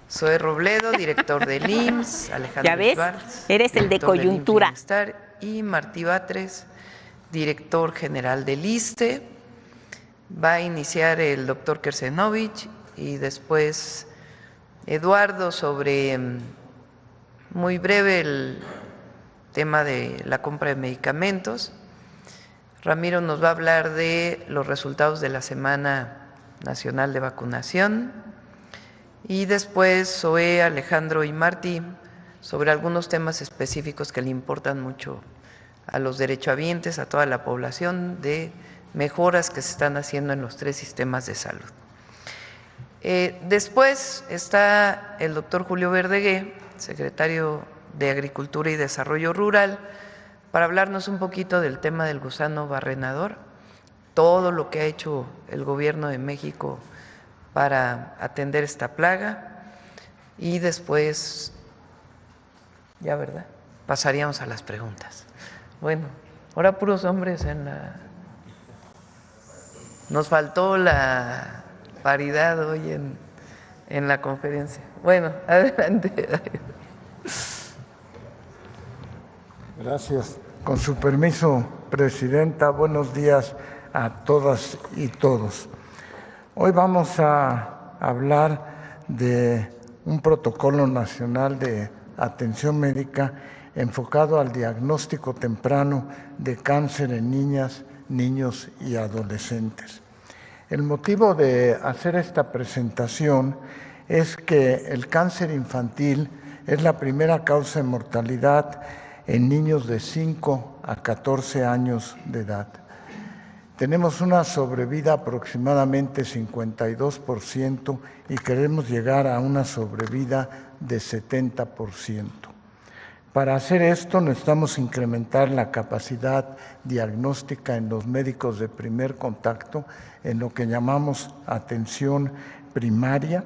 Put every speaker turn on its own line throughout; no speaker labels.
Zoe Robledo, director del IMSS, Alejandro
¿Ya ves?
Schwartz,
Eres el de
director del
coyuntura.
IMSS Bienestar, y Martí Batres, director general del ISSSTE. Va a iniciar el doctor Kersenovich y después Eduardo sobre, muy breve, el tema de la compra de medicamentos. Ramiro nos va a hablar de los resultados de la Semana Nacional de Vacunación. Y después Zoe, Alejandro y Martí sobre algunos temas específicos que le importan mucho a los derechohabientes, a toda la población, de mejoras que se están haciendo en los 3 sistemas de salud. Después está el doctor Julio Verdegué, secretario de Agricultura y Desarrollo Rural, para hablarnos un poquito del tema del gusano barrenador, todo lo que ha hecho el gobierno de México para atender esta plaga, y después, ya verdad, pasaríamos a las preguntas. Bueno, ahora puros hombres en la... Nos faltó la paridad hoy en la conferencia. Bueno, adelante.
Gracias. Con su permiso, Presidenta, buenos días a todas y todos. Hoy vamos a hablar de un protocolo nacional de atención médica enfocado al diagnóstico temprano de cáncer en niñas, niños y adolescentes. El motivo de hacer esta presentación es que el cáncer infantil es la primera causa de mortalidad en niños de 5 a 14 años de edad. Tenemos una sobrevida aproximadamente 52% y queremos llegar a una sobrevida de 70%. Para hacer esto necesitamos incrementar la capacidad diagnóstica en los médicos de primer contacto, en lo que llamamos atención primaria.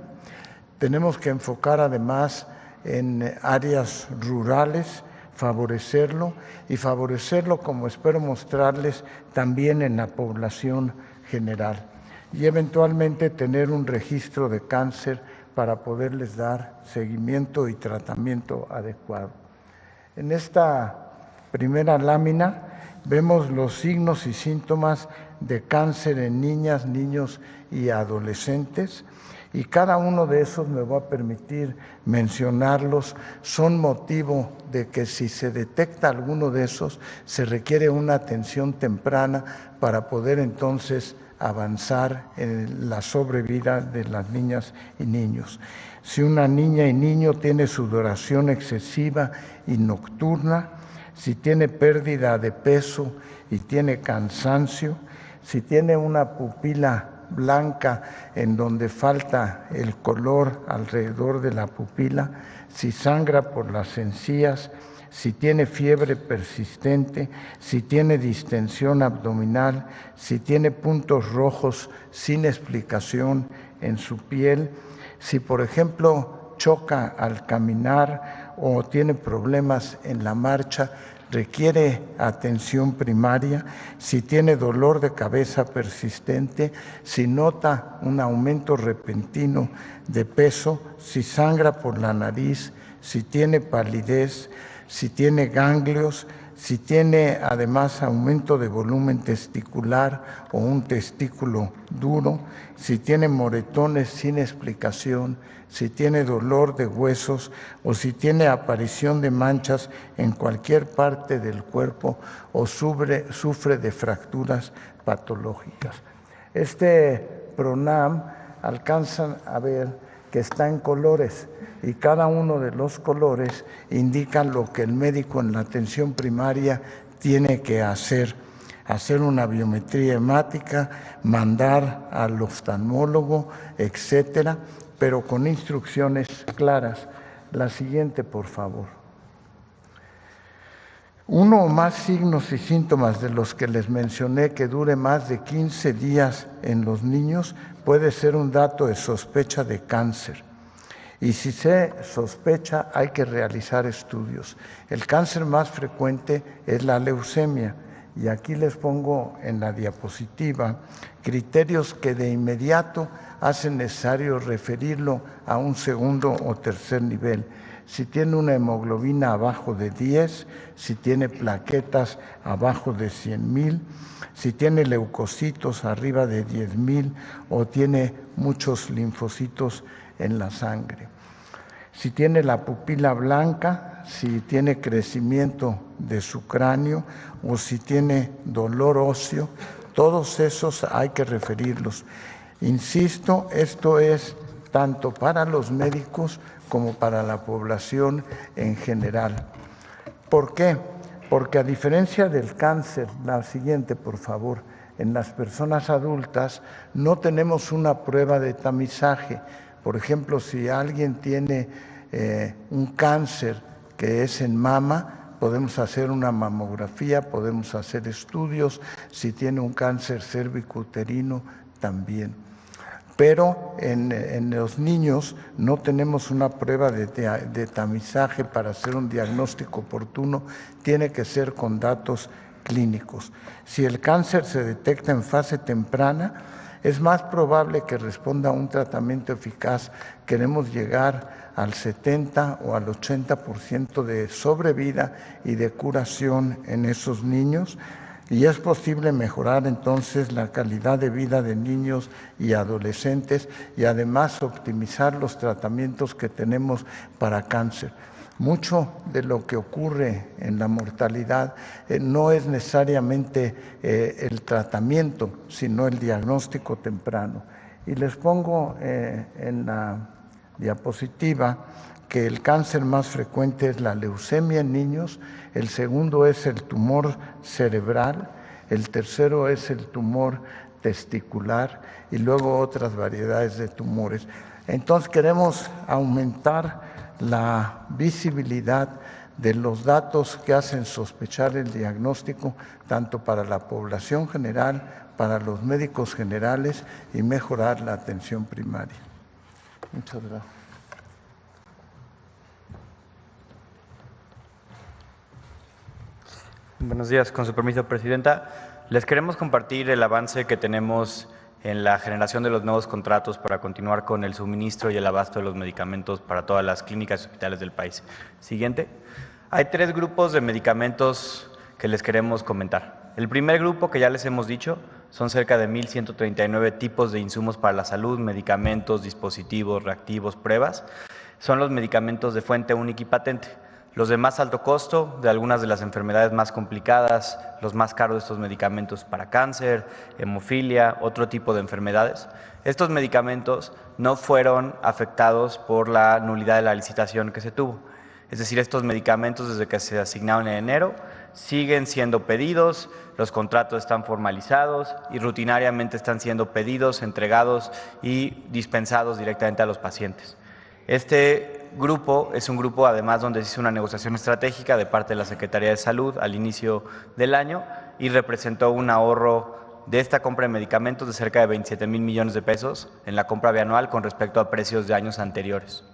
Tenemos que enfocar además en áreas rurales, favorecerlo y favorecerlo, como espero mostrarles, también en la población general, y eventualmente tener un registro de cáncer para poderles dar seguimiento y tratamiento adecuado. En esta primera lámina vemos los signos y síntomas de cáncer en niñas, niños y adolescentes, y cada uno de esos, me voy a permitir mencionarlos, son motivo de que si se detecta alguno de esos, se requiere una atención temprana para poder entonces avanzar en la sobrevida de las niñas y niños. Si una niña y niño tiene sudoración excesiva y nocturna, si tiene pérdida de peso y tiene cansancio, si tiene una pupila blanca en donde falta el color alrededor de la pupila, si sangra por las encías, si tiene fiebre persistente, si tiene distensión abdominal, si tiene puntos rojos sin explicación en su piel, si por ejemplo choca al caminar o tiene problemas en la marcha, requiere atención primaria, si tiene dolor de cabeza persistente, si nota un aumento repentino de peso, si sangra por la nariz, si tiene palidez, si tiene ganglios, si tiene además aumento de volumen testicular o un testículo duro, si tiene moretones sin explicación, si tiene dolor de huesos o si tiene aparición de manchas en cualquier parte del cuerpo o sufre de fracturas patológicas. Este PRONAM alcanzan a ver que está en colores y cada uno de los colores indican lo que el médico en la atención primaria tiene que hacer una biometría hemática, mandar al oftalmólogo, etcétera, pero con instrucciones claras. La siguiente, por favor. Uno o más signos y síntomas de los que les mencioné que dure más de 15 días en los niños puede ser un dato de sospecha de cáncer. Y si se sospecha, hay que realizar estudios. El cáncer más frecuente es la leucemia Y aquí les pongo en la diapositiva criterios que de inmediato hacen necesario referirlo a un segundo o tercer nivel. Si tiene una hemoglobina abajo de 10, si tiene plaquetas abajo de 100,000, si tiene leucocitos arriba de 10,000 o tiene muchos linfocitos en la sangre. Si tiene la pupila blanca, si tiene crecimiento de su cráneo o si tiene dolor óseo, todos esos hay que referirlos. Insisto, esto es tanto para los médicos como para la población en general. ¿Por qué? Porque a diferencia del cáncer, la siguiente por favor, en las personas adultas no tenemos una prueba de tamizaje. Por ejemplo, si alguien tiene un cáncer que es en mama, podemos hacer una mamografía, podemos hacer estudios. Si tiene un cáncer cérvico-uterino, también. Pero en los niños no tenemos una prueba de tamizaje para hacer un diagnóstico oportuno, tiene que ser con datos clínicos. Si el cáncer se detecta en fase temprana, es más probable que responda a un tratamiento eficaz. Queremos llegar al 70 o al 80% de sobrevida y de curación en esos niños. Y es posible mejorar entonces la calidad de vida de niños y adolescentes y además optimizar los tratamientos que tenemos para cáncer. Mucho de lo que ocurre en la mortalidad no es necesariamente el tratamiento, sino el diagnóstico temprano. Y les pongo en la diapositiva que el cáncer más frecuente es la leucemia en niños, el segundo es el tumor cerebral, el tercero es el tumor testicular y luego otras variedades de tumores. Entonces queremos aumentar la visibilidad de los datos que hacen sospechar el diagnóstico, tanto para la población general, para los médicos generales y mejorar la atención primaria. Muchas gracias.
Buenos días, con su permiso, Presidenta. Les queremos compartir el avance que tenemos en la generación de los nuevos contratos para continuar con el suministro y el abasto de los medicamentos para todas las clínicas y hospitales del país. Siguiente. Hay 3 grupos de medicamentos que les queremos comentar. El primer grupo, que ya les hemos dicho, son cerca de 1,139 tipos de insumos para la salud, medicamentos, dispositivos, reactivos, pruebas. Son los medicamentos de fuente única y patente. Los de más alto costo, de algunas de las enfermedades más complicadas, los más caros de estos medicamentos para cáncer, hemofilia, otro tipo de enfermedades. Estos medicamentos no fueron afectados por la nulidad de la licitación que se tuvo. Es decir, estos medicamentos desde que se asignaron en enero siguen siendo pedidos, los contratos están formalizados y rutinariamente están siendo pedidos, entregados y dispensados directamente a los pacientes. Este grupo es un grupo, además, donde se hizo una negociación estratégica de parte de la Secretaría de Salud al inicio del año y representó un ahorro de esta compra de medicamentos de cerca de 27,000 millones de pesos en la compra bianual con respecto a precios de años anteriores.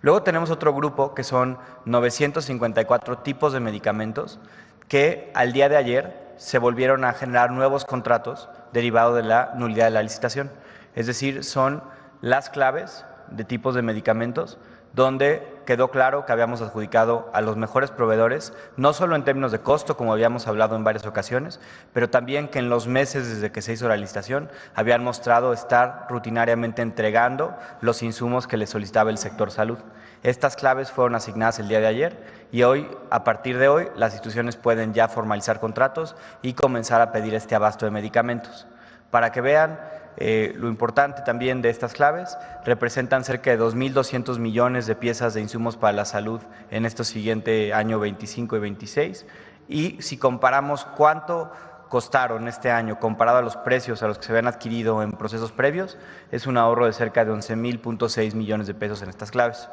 Luego tenemos otro grupo que son 954 tipos de medicamentos que al día de ayer se volvieron a generar nuevos contratos derivados de la nulidad de la licitación. Es decir, son las claves de tipos de medicamentos donde quedó claro que habíamos adjudicado a los mejores proveedores, no solo en términos de costo, como habíamos hablado en varias ocasiones, pero también que en los meses desde que se hizo la licitación habían mostrado estar rutinariamente entregando los insumos que le solicitaba el sector salud. Estas claves fueron asignadas el día de ayer y hoy, a partir de hoy, las instituciones pueden ya formalizar contratos y comenzar a pedir este abasto de medicamentos. Para que vean lo importante también de estas claves, representan cerca de 2,200 millones de piezas de insumos para la salud en este siguiente año 25 y 26. Y si comparamos cuánto costaron este año comparado a los precios a los que se habían adquirido en procesos previos, es un ahorro de cerca de 11,000.6 millones de pesos en estas claves.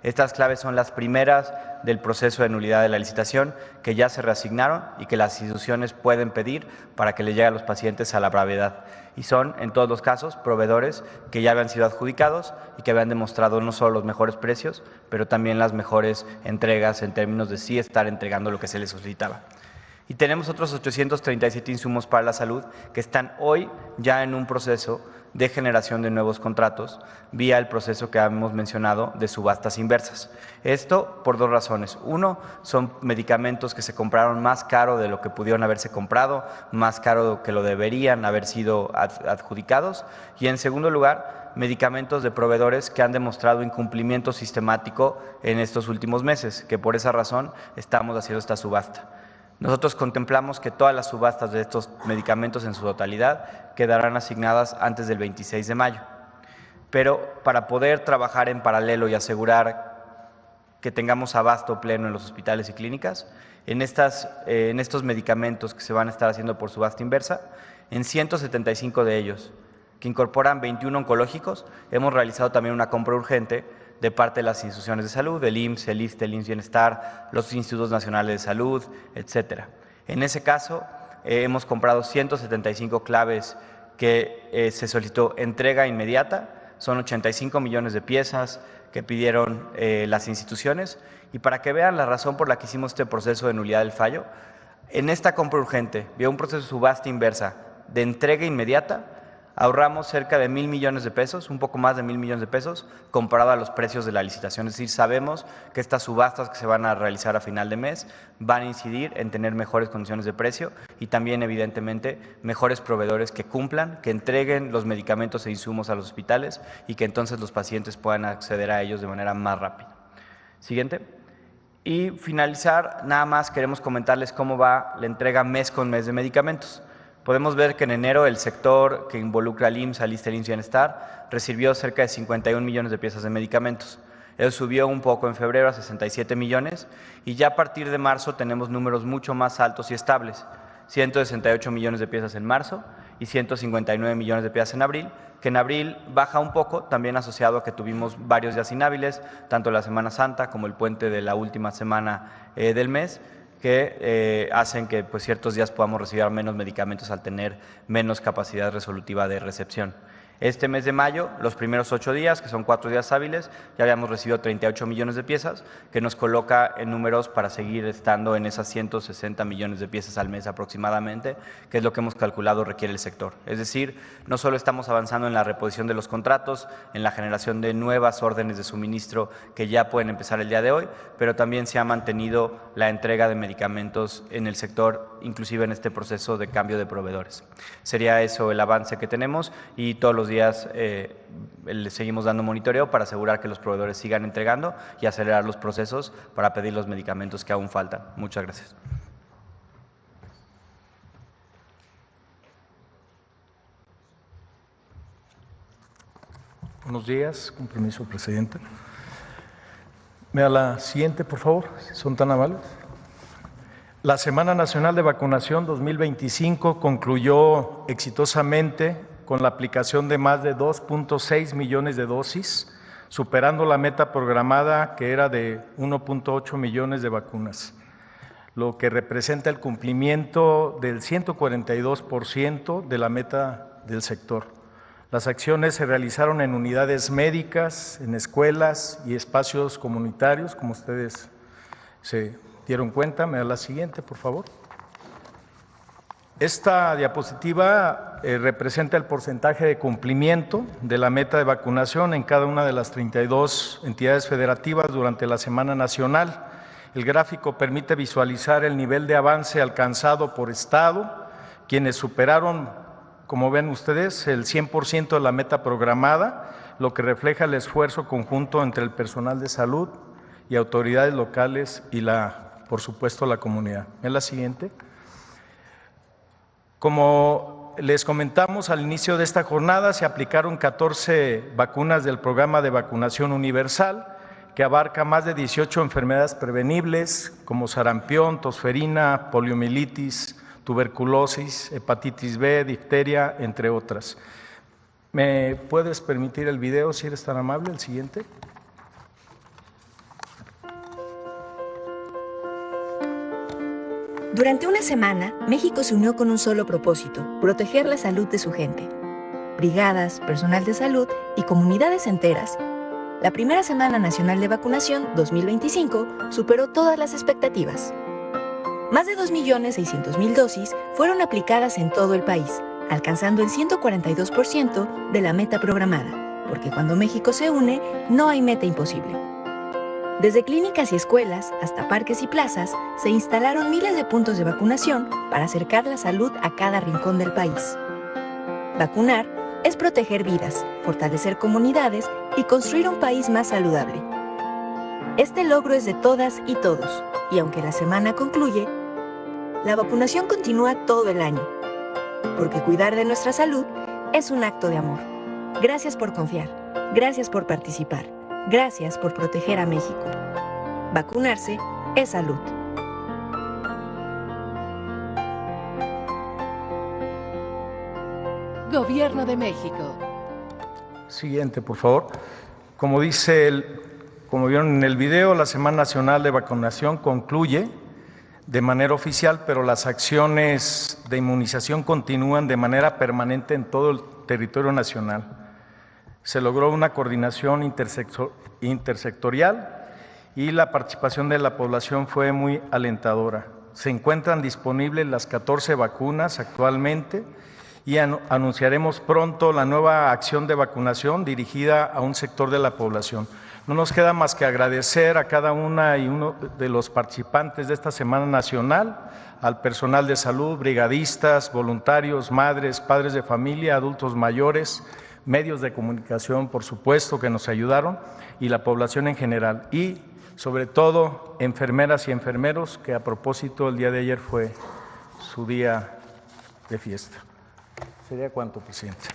Estas claves son las primeras del proceso de nulidad de la licitación que ya se reasignaron y que las instituciones pueden pedir para que le llegue a los pacientes a la brevedad. Y son, en todos los casos, proveedores que ya habían sido adjudicados y que habían demostrado no solo los mejores precios, pero también las mejores entregas en términos de sí estar entregando lo que se les solicitaba. Y tenemos otros 837 insumos para la salud que están hoy ya en un proceso de generación de nuevos contratos vía el proceso que hemos mencionado de subastas inversas. Esto por dos razones. Uno, son medicamentos que se compraron más caro de lo que pudieron haberse comprado, más caro que lo deberían haber sido adjudicados. Y en segundo lugar, medicamentos de proveedores que han demostrado incumplimiento sistemático en estos últimos meses, que por esa razón estamos haciendo esta subasta. Nosotros contemplamos que todas las subastas de estos medicamentos en su totalidad quedarán asignadas antes del 26 de mayo. Pero para poder trabajar en paralelo y asegurar que tengamos abasto pleno en los hospitales y clínicas, en estos medicamentos que se van a estar haciendo por subasta inversa, en 175 de ellos, que incorporan 21 oncológicos, hemos realizado también una compra urgente de parte de las instituciones de salud, el IMSS, el ISSSTE, el IMSS Bienestar, los Institutos Nacionales de Salud, etcétera. En ese caso, hemos comprado 175 claves que se solicitó entrega inmediata, son 85 millones de piezas que pidieron las instituciones, y para que vean la razón por la que hicimos este proceso de nulidad del fallo, en esta compra urgente, vía un proceso de subasta inversa de entrega inmediata, ahorramos cerca de 1,000 millones de pesos, un poco más de 1,000 millones de pesos, comparado a los precios de la licitación. Es decir, sabemos que estas subastas que se van a realizar a final de mes van a incidir en tener mejores condiciones de precio y también, evidentemente, mejores proveedores que cumplan, que entreguen los medicamentos e insumos a los hospitales y que entonces los pacientes puedan acceder a ellos de manera más rápida. Siguiente. Y finalizar, nada más queremos comentarles cómo va la entrega mes con mes de medicamentos. Podemos ver que en enero el sector que involucra al IMSS, al ISSSTE, al IMSS Bienestar, recibió cerca de 51 millones de piezas de medicamentos. Eso subió un poco en febrero a 67 millones y ya a partir de marzo tenemos números mucho más altos y estables. 168 millones de piezas en marzo y 159 millones de piezas en abril, que en abril baja un poco, también asociado a que tuvimos varios días inhábiles, tanto la Semana Santa como el puente de la última semana del mes, que hacen que pues, ciertos días podamos recibir menos medicamentos al tener menos capacidad resolutiva de recepción. Este mes de mayo, los primeros 8 días, que son 4 días hábiles, ya habíamos recibido 38 millones de piezas, que nos coloca en números para seguir estando en esas 160 millones de piezas al mes aproximadamente, que es lo que hemos calculado requiere el sector. Es decir, no solo estamos avanzando en la reposición de los contratos, en la generación de nuevas órdenes de suministro que ya pueden empezar el día de hoy, pero también se ha mantenido la entrega de medicamentos en el sector, inclusive en este proceso de cambio de proveedores. Sería eso el avance que tenemos y todos los días le seguimos dando monitoreo para asegurar que los proveedores sigan entregando y acelerar los procesos para pedir los medicamentos que aún faltan. Muchas gracias.
Buenos días, con permiso, presidenta. Me da la siguiente, por favor, si son tan amables. La Semana Nacional de Vacunación 2025 concluyó exitosamente con la aplicación de más de 2.6 millones de dosis, superando la meta programada que era de 1.8 millones de vacunas, lo que representa el cumplimiento del 142% de la meta del sector. Las acciones se realizaron en unidades médicas, en escuelas y espacios comunitarios, como ustedes se dieron cuenta. Me da la siguiente, por favor. Esta diapositiva representa el porcentaje de cumplimiento de la meta de vacunación en cada una de las 32 entidades federativas durante la Semana Nacional. El gráfico permite visualizar el nivel de avance alcanzado por estado, quienes superaron, como ven ustedes, el 100% de la meta programada, lo que refleja el esfuerzo conjunto entre el personal de salud y autoridades locales y, por supuesto, la comunidad. ¿Es la siguiente? Como les comentamos al inicio de esta jornada, se aplicaron 14 vacunas del programa de vacunación universal, que abarca más de 18 enfermedades prevenibles como sarampión, tosferina, poliomielitis, tuberculosis, hepatitis B, difteria, entre otras. ¿Me puedes permitir el video, si eres tan amable, el siguiente?
Durante una semana, México se unió con un solo propósito: proteger la salud de su gente. Brigadas, personal de salud y comunidades enteras. La primera Semana Nacional de Vacunación 2025 superó todas las expectativas. Más de 2.600.000 dosis fueron aplicadas en todo el país, alcanzando el 142% de la meta programada, porque cuando México se une, no hay meta imposible. Desde clínicas y escuelas hasta parques y plazas, se instalaron miles de puntos de vacunación para acercar la salud a cada rincón del país. Vacunar es proteger vidas, fortalecer comunidades y construir un país más saludable. Este logro es de todas y todos, y aunque la semana concluye, la vacunación continúa todo el año, porque cuidar de nuestra salud es un acto de amor. Gracias por confiar, gracias por participar, gracias por proteger a México. Vacunarse es salud.
Gobierno de México.
Siguiente, por favor. Como vieron en el video, la Semana Nacional de Vacunación concluye de manera oficial, pero las acciones de inmunización continúan de manera permanente en todo el territorio nacional. Se logró una coordinación intersectorial y la participación de la población fue muy alentadora. Se encuentran disponibles las 14 vacunas actualmente y anunciaremos pronto la nueva acción de vacunación dirigida a un sector de la población. No nos queda más que agradecer a cada una y uno de los participantes de esta Semana Nacional, al personal de salud, brigadistas, voluntarios, madres, padres de familia, adultos mayores, medios de comunicación, por supuesto, que nos ayudaron, y la población en general. Y, sobre todo, enfermeras y enfermeros, que a propósito el día de ayer fue su día de fiesta. ¿Sería cuánto, presidente?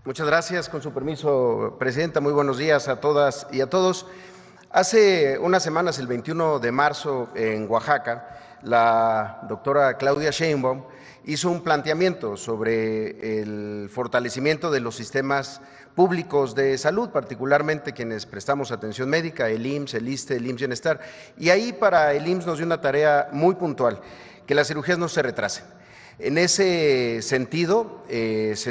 Muchas gracias. Con su permiso, presidenta, muy buenos días a todas y a todos. Hace unas semanas, el 21 de marzo, en Oaxaca, la doctora Claudia Sheinbaum hizo un planteamiento sobre el fortalecimiento de los sistemas públicos de salud, particularmente quienes prestamos atención médica, el IMSS, el ISSSTE, el IMSS Bienestar. Y ahí para el IMSS nos dio una tarea muy puntual, que las cirugías no se retrasen. En ese sentido,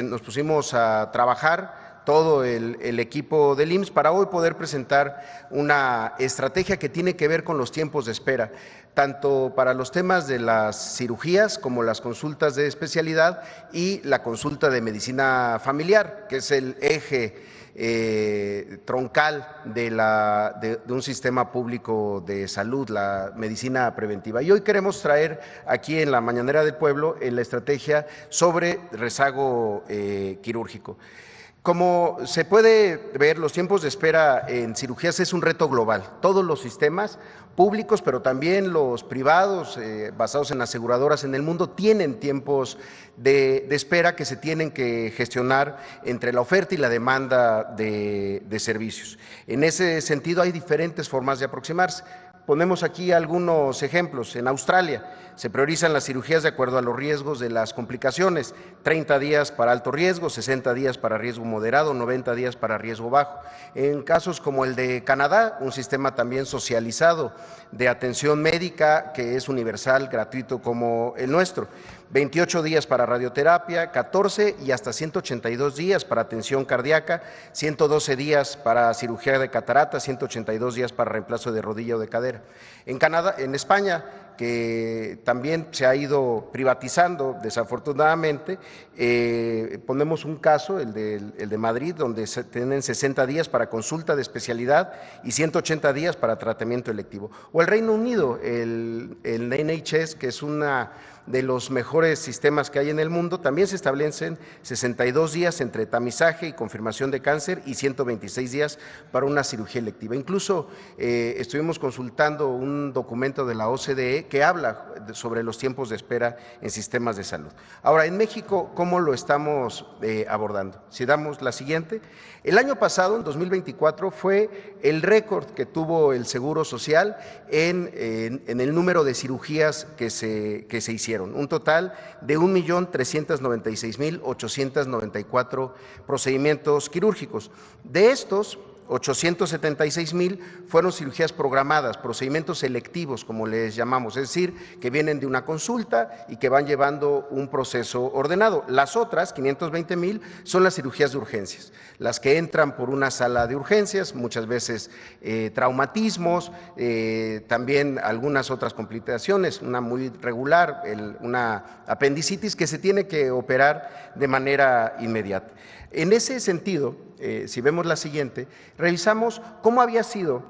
nos pusimos a trabajar todo el equipo del IMSS para hoy poder presentar una estrategia que tiene que ver con los tiempos de espera, tanto para los temas de las cirugías como las consultas de especialidad y la consulta de medicina familiar, que es el eje troncal de un sistema público de salud, la medicina preventiva. Y hoy queremos traer aquí en la Mañanera del Pueblo la estrategia sobre rezago quirúrgico. Como se puede ver, los tiempos de espera en cirugías es un reto global. Todos los sistemas públicos, pero también los privados, basados en aseguradoras en el mundo, tienen tiempos de espera que se tienen que gestionar entre la oferta y la demanda de servicios. En ese sentido, hay diferentes formas de aproximarse. Ponemos aquí algunos ejemplos. En Australia se priorizan las cirugías de acuerdo a los riesgos de las complicaciones, 30 días para alto riesgo, 60 días para riesgo moderado, 90 días para riesgo bajo. En casos como el de Canadá, un sistema también socializado de atención médica que es universal, gratuito como el nuestro. 28 días para radioterapia, 14 y hasta 182 días para atención cardíaca, 112 días para cirugía de catarata, 182 días para reemplazo de rodilla o de cadera. En España, que también se ha ido privatizando desafortunadamente, ponemos un caso, el de Madrid, donde se tienen 60 días para consulta de especialidad y 180 días para tratamiento electivo. O el Reino Unido, el NHS, que es una de los mejores sistemas que hay en el mundo, también se establecen 62 días entre tamizaje y confirmación de cáncer y 126 días para una cirugía electiva. Incluso estuvimos consultando un documento de la OCDE que habla sobre los tiempos de espera en sistemas de salud. Ahora, en México, ¿cómo lo estamos abordando? Si damos la siguiente, el año pasado, en 2024, fue el récord que tuvo el Seguro Social en el número de cirugías que se hicieron. Un total de 1.396.894 procedimientos quirúrgicos. De estos, 876,000 fueron cirugías programadas, procedimientos selectivos, como les llamamos, es decir, que vienen de una consulta y que van llevando un proceso ordenado. Las otras, 520,000, son las cirugías de urgencias, las que entran por una sala de urgencias, muchas veces traumatismos, también algunas otras complicaciones, una muy regular, una apendicitis que se tiene que operar de manera inmediata. En ese sentido, si vemos la siguiente, revisamos cómo había sido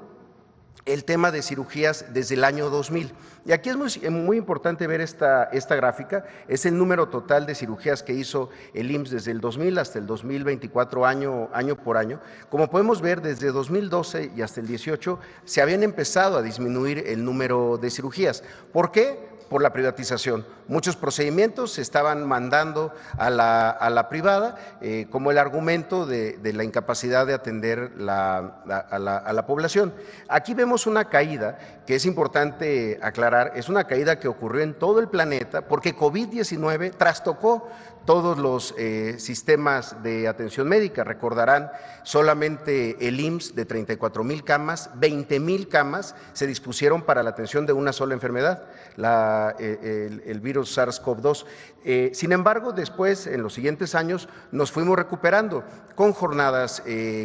el tema de cirugías desde el año 2000. Y aquí es muy importante ver esta gráfica, es el número total de cirugías que hizo el IMSS desde el 2000 hasta el 2024, año por año. Como podemos ver, desde 2012 y hasta el 18 se habían empezado a disminuir el número de cirugías. ¿Por qué? Por la privatización. Muchos procedimientos se estaban mandando a la privada como el argumento de la incapacidad de atender a la población. Aquí vemos una caída que es importante aclarar, es una caída que ocurrió en todo el planeta porque COVID-19 trastocó todos los sistemas de atención médica. Recordarán, solamente el IMSS de 34,000 camas, 20,000 camas se dispusieron para la atención de una sola enfermedad, el virus SARS-CoV-2. Sin embargo, después, en los siguientes años, nos fuimos recuperando con jornadas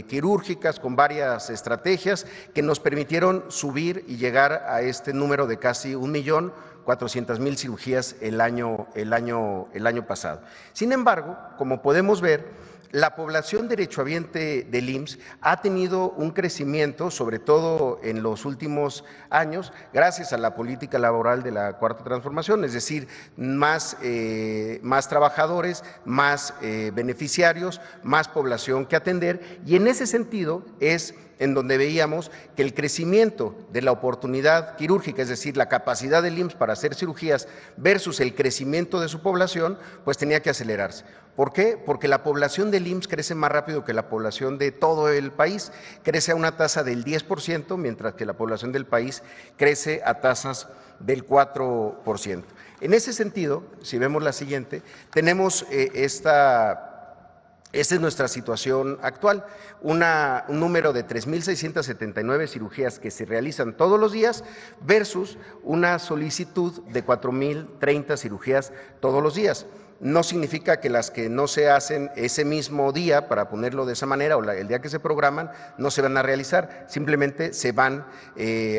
quirúrgicas, con varias estrategias que nos permitieron subir y llegar a este número de casi 1.400.000 cirugías el año pasado. Sin embargo, como podemos ver, la población derechohabiente del IMSS ha tenido un crecimiento, sobre todo en los últimos años, gracias a la política laboral de la Cuarta Transformación, es decir, más trabajadores, más beneficiarios, más población que atender, y en ese sentido es en donde veíamos que el crecimiento de la oportunidad quirúrgica, es decir, la capacidad del IMSS para hacer cirugías versus el crecimiento de su población, pues tenía que acelerarse. ¿Por qué? Porque la población del IMSS crece más rápido que la población de todo el país, crece a una tasa del 10%, mientras que la población del país crece a tasas del 4%. En ese sentido, si vemos la siguiente, tenemos esta es nuestra situación actual, un número de 3.679 cirugías que se realizan todos los días versus una solicitud de 4.030 cirugías todos los días. No significa que las que no se hacen ese mismo día, para ponerlo de esa manera, o el día que se programan, no se van a realizar, simplemente se van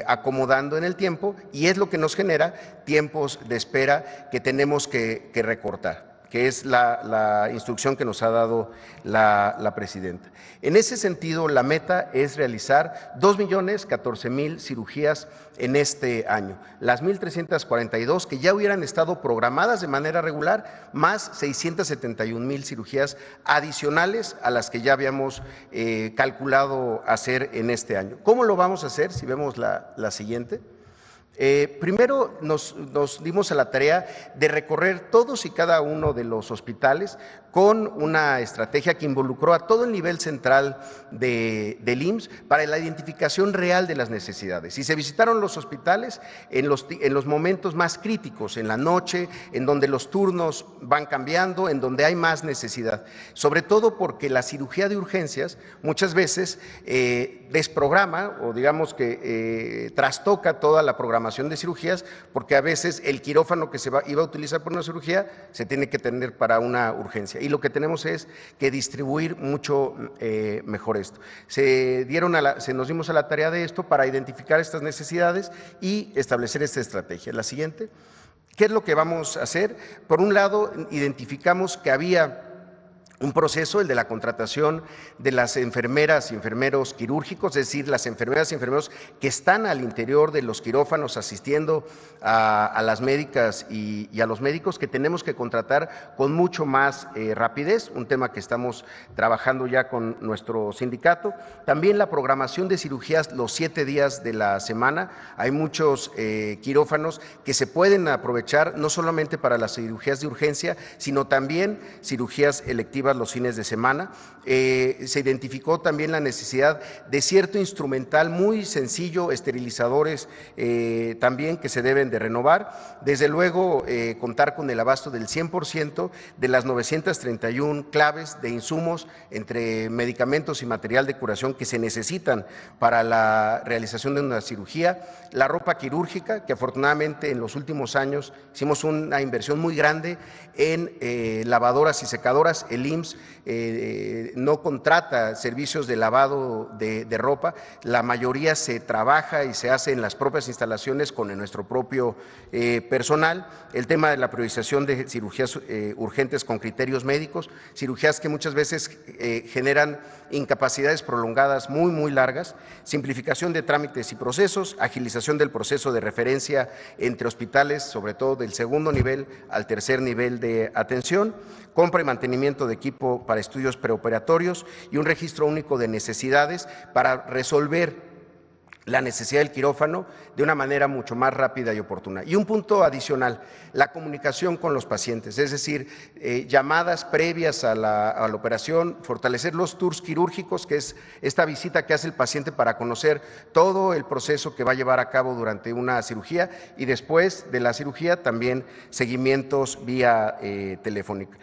acomodando en el tiempo y es lo que nos genera tiempos de espera que tenemos que recortar, que es la instrucción que nos ha dado la presidenta. En ese sentido, la meta es realizar 2.014.000 cirugías en este año, las 1.342 que ya hubieran estado programadas de manera regular, más 671.000 cirugías adicionales a las que ya habíamos calculado hacer en este año. ¿Cómo lo vamos a hacer? Si vemos la siguiente. Primero nos dimos a la tarea de recorrer todos y cada uno de los hospitales con una estrategia que involucró a todo el nivel central del IMSS para la identificación real de las necesidades. Y se visitaron los hospitales en los momentos más críticos, en la noche, en donde los turnos van cambiando, en donde hay más necesidad, sobre todo porque la cirugía de urgencias muchas veces desprograma o digamos que trastoca toda la programación de cirugías, porque a veces el quirófano que iba a utilizar para una cirugía se tiene que tener para una urgencia. Y lo que tenemos es que distribuir mucho mejor esto. Nos dimos a la tarea de esto para identificar estas necesidades y establecer esta estrategia. La siguiente. ¿Qué es lo que vamos a hacer? Por un lado, identificamos que había un proceso, el de la contratación de las enfermeras y enfermeros quirúrgicos, es decir, las enfermeras y enfermeros que están al interior de los quirófanos asistiendo a las médicas y a los médicos, que tenemos que contratar con mucho más rapidez, un tema que estamos trabajando ya con nuestro sindicato. También la programación de cirugías los 7 días de la semana. Hay muchos quirófanos que se pueden aprovechar no solamente para las cirugías de urgencia, sino también cirugías electivas operativas los fines de semana. Se identificó también la necesidad de cierto instrumental muy sencillo, esterilizadores también que se deben de renovar. Desde luego, contar con el abasto del 100% de las 931 claves de insumos entre medicamentos y material de curación que se necesitan para la realización de una cirugía, la ropa quirúrgica, que afortunadamente en los últimos años hicimos una inversión muy grande en lavadoras y secadoras. El IMSS no contrata servicios de lavado de ropa, la mayoría se trabaja y se hace en las propias instalaciones con nuestro propio personal. El tema de la priorización de cirugías urgentes con criterios médicos, cirugías que muchas veces generan incapacidades prolongadas muy largas, simplificación de trámites y procesos, agilización del proceso de referencia entre hospitales, sobre todo del segundo nivel al tercer nivel de atención, compra y mantenimiento de equipo para estudios preoperatorios y un registro único de necesidades para resolver la necesidad del quirófano de una manera mucho más rápida y oportuna. Y un punto adicional, la comunicación con los pacientes, es decir, llamadas previas a la operación, fortalecer los tours quirúrgicos, que es esta visita que hace el paciente para conocer todo el proceso que va a llevar a cabo durante una cirugía, y después de la cirugía también seguimientos vía telefónica.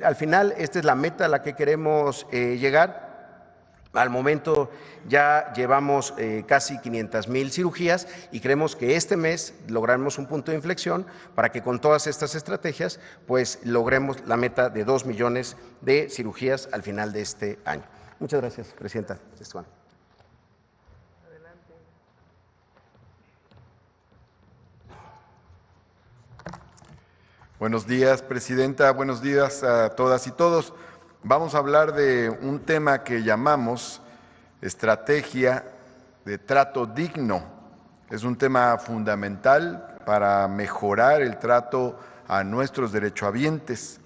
Al final, esta es la meta a la que queremos llegar. Al momento ya llevamos casi 500,000 cirugías y creemos que este mes lograremos un punto de inflexión para que con todas estas estrategias pues logremos la meta de 2 millones de cirugías al final de este año. Muchas gracias, Presidenta. Esteban.
Buenos días, Presidenta. Buenos días a todas y todos. Vamos a hablar de un tema que llamamos estrategia de trato digno. Es un tema fundamental para mejorar el trato a nuestros derechohabientes.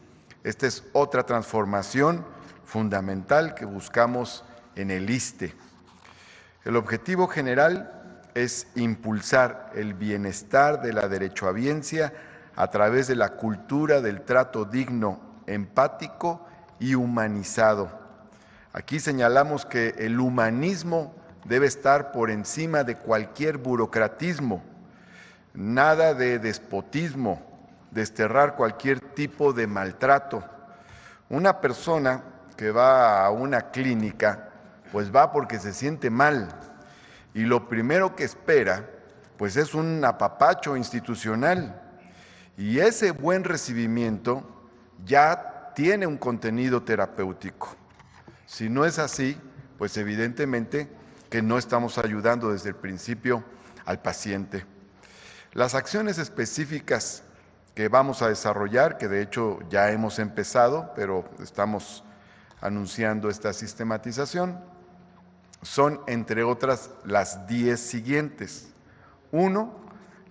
Esta es otra transformación fundamental que buscamos en el ISSSTE. El objetivo general es impulsar el bienestar de la derechohabiencia a través de la cultura del trato digno, empático y humanizado. Aquí señalamos que el humanismo debe estar por encima de cualquier burocratismo, nada de despotismo, desterrar cualquier tipo de maltrato. Una persona que va a una clínica, pues va porque se siente mal y lo primero que espera, pues es un apapacho institucional, y ese buen recibimiento ya tiene un contenido terapéutico. Si no es así, pues evidentemente que no estamos ayudando desde el principio al paciente. Las acciones específicas que vamos a desarrollar, que de hecho ya hemos empezado, pero estamos anunciando esta sistematización, son entre otras las 10 siguientes. 1.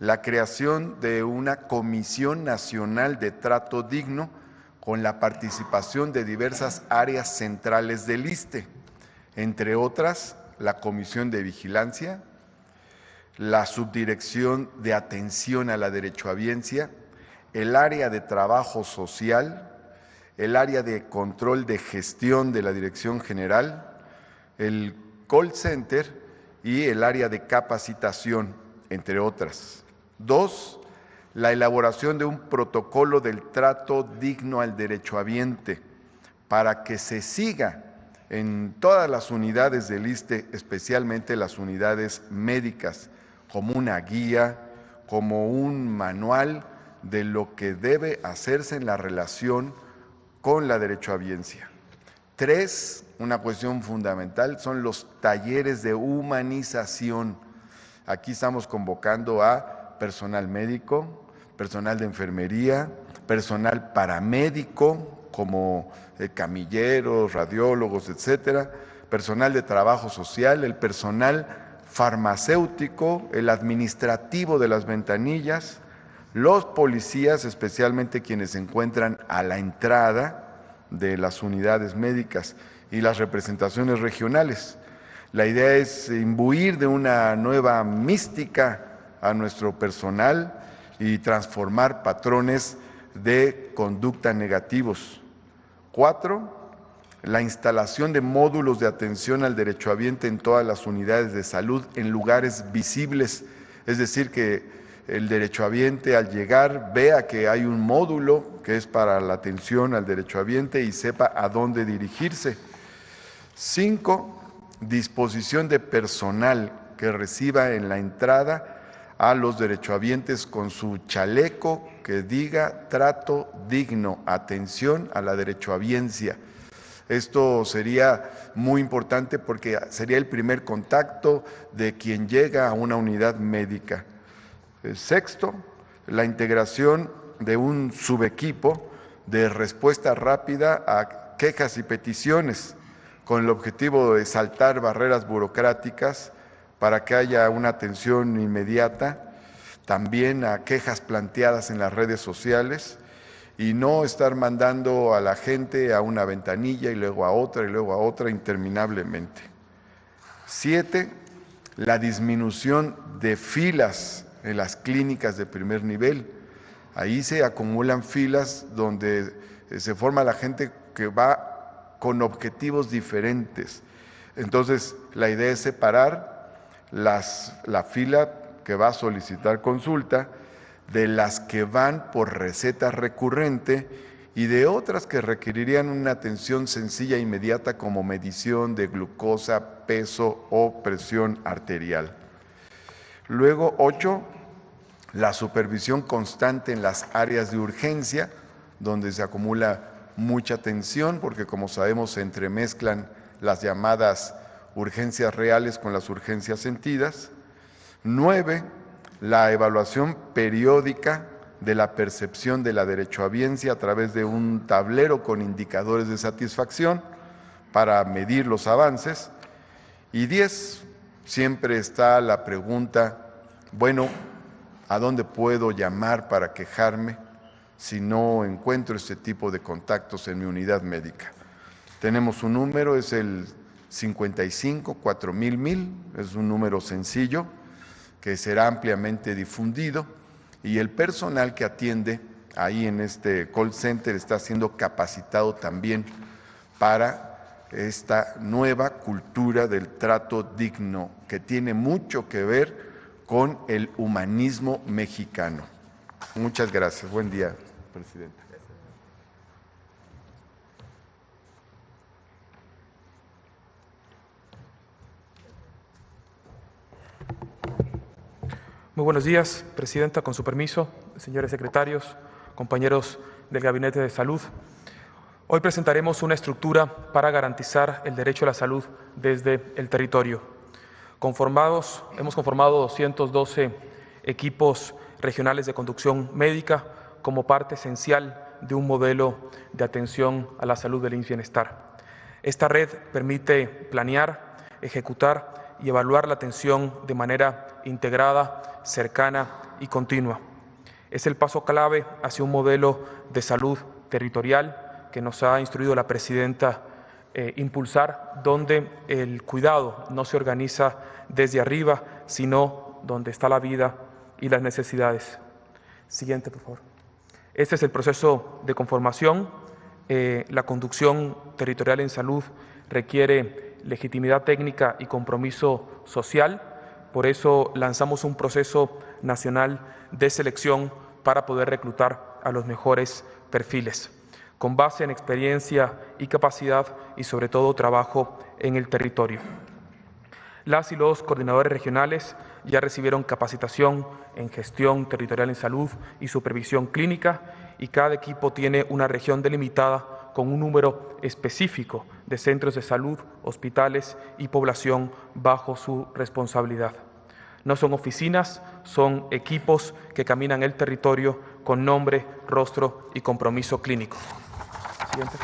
La creación de una Comisión Nacional de Trato Digno con la participación de diversas áreas centrales del ISSSTE, entre otras la Comisión de Vigilancia, la Subdirección de Atención a la Derechohabiencia, el área de Trabajo Social, el área de Control de Gestión de la Dirección General, el Call Center y el área de Capacitación, entre otras. 2. La elaboración de un protocolo del trato digno al derechohabiente para que se siga en todas las unidades del ISSSTE, especialmente las unidades médicas, como una guía, como un manual de lo que debe hacerse en la relación con la derechohabiencia. 3, una cuestión fundamental, son los talleres de humanización. Aquí estamos convocando a personal médico, personal de enfermería, personal paramédico, como camilleros, radiólogos, etcétera, personal de trabajo social, el personal farmacéutico, el administrativo de las ventanillas, los policías, especialmente quienes se encuentran a la entrada de las unidades médicas, y las representaciones regionales. La idea es imbuir de una nueva mística a nuestro personal y transformar patrones de conducta negativos. 4, la instalación de módulos de atención al derechohabiente en todas las unidades de salud en lugares visibles, es decir, que el derechohabiente al llegar vea que hay un módulo que es para la atención al derechohabiente y sepa a dónde dirigirse. 5, disposición de personal que reciba en la entrada a los derechohabientes con su chaleco que diga trato digno, atención a la derechohabiencia. Esto sería muy importante porque sería el primer contacto de quien llega a una unidad médica. 6, la integración de un subequipo de respuesta rápida a quejas y peticiones con el objetivo de saltar barreras burocráticas para que haya una atención inmediata, también a quejas planteadas en las redes sociales y no estar mandando a la gente a una ventanilla y luego a otra interminablemente. 7, la disminución de filas en las clínicas de primer nivel. Ahí se acumulan filas donde se forma la gente que va con objetivos diferentes. Entonces, la idea es separar la fila que va a solicitar consulta de las que van por receta recurrente y de otras que requerirían una atención sencilla e inmediata como medición de glucosa, peso o presión arterial. Luego, 8, la supervisión constante en las áreas de urgencia, donde se acumula mucha tensión, porque como sabemos se entremezclan las llamadas urgencias reales con las urgencias sentidas. 9, la evaluación periódica de la percepción de la derechohabiencia a través de un tablero con indicadores de satisfacción para medir los avances. Y 10, siempre está la pregunta, bueno, ¿a dónde puedo llamar para quejarme si no encuentro este tipo de contactos en mi unidad médica? Tenemos un número, es el 55 4000 1000, es un número sencillo que será ampliamente difundido y el personal que atiende ahí en este call center está siendo capacitado también para esta nueva cultura del trato digno que tiene mucho que ver con el humanismo mexicano. Muchas gracias. Buen día, presidente.
Muy buenos días, Presidenta, con su permiso, señores secretarios, compañeros del Gabinete de Salud. Hoy presentaremos una estructura para garantizar el derecho a la salud desde el territorio. Hemos conformado 212 equipos regionales de conducción médica como parte esencial de un modelo de atención a la salud del bienestar. Esta red permite planear, ejecutar y evaluar la atención de manera integrada, cercana y continua. Es el paso clave hacia un modelo de salud territorial que nos ha instruido la Presidenta impulsar, donde el cuidado no se organiza desde arriba, sino donde está la vida y las necesidades. Siguiente, por favor. Este es el proceso de conformación. La conducción territorial en salud requiere legitimidad técnica y compromiso social. Por eso lanzamos un proceso nacional de selección para poder reclutar a los mejores perfiles, con base en experiencia y capacidad y sobre todo trabajo en el territorio. Las y los coordinadores regionales ya recibieron capacitación en gestión territorial en salud y supervisión clínica y cada equipo tiene una región delimitada con un número específico de centros de salud, hospitales y población bajo su responsabilidad. No son oficinas, son equipos que caminan el territorio con nombre, rostro y compromiso clínico. Siguiente.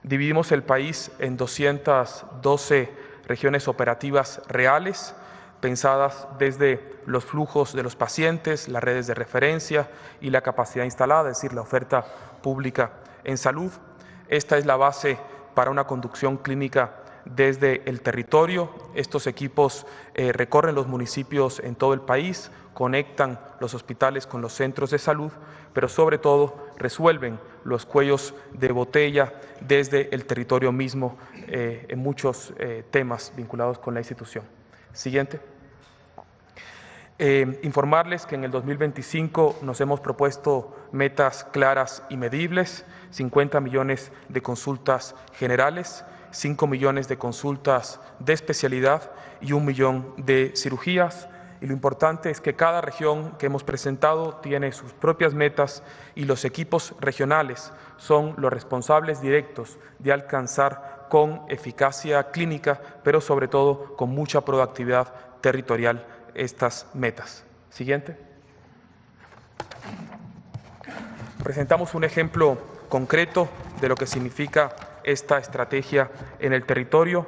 Dividimos el país en 212 regiones operativas reales, pensadas desde los flujos de los pacientes, las redes de referencia y la capacidad instalada, es decir, la oferta pública en salud. Esta es la base para una conducción clínica desde el territorio. Estos equipos recorren los municipios en todo el país conectan los hospitales con los centros de salud, pero sobre todo resuelven los cuellos de botella desde el territorio mismo en muchos temas vinculados con la institución. Siguiente. Informarles que en el 2025 nos hemos propuesto metas claras y medibles: 50 millones de consultas generales, 5 millones de consultas de especialidad y 1 millón de cirugías. Y lo importante es que cada región que hemos presentado tiene sus propias metas y los equipos regionales son los responsables directos de alcanzar con eficacia clínica, pero sobre todo con mucha proactividad territorial, estas metas. Siguiente. Presentamos un ejemplo concreto de lo que significa esta estrategia en el territorio.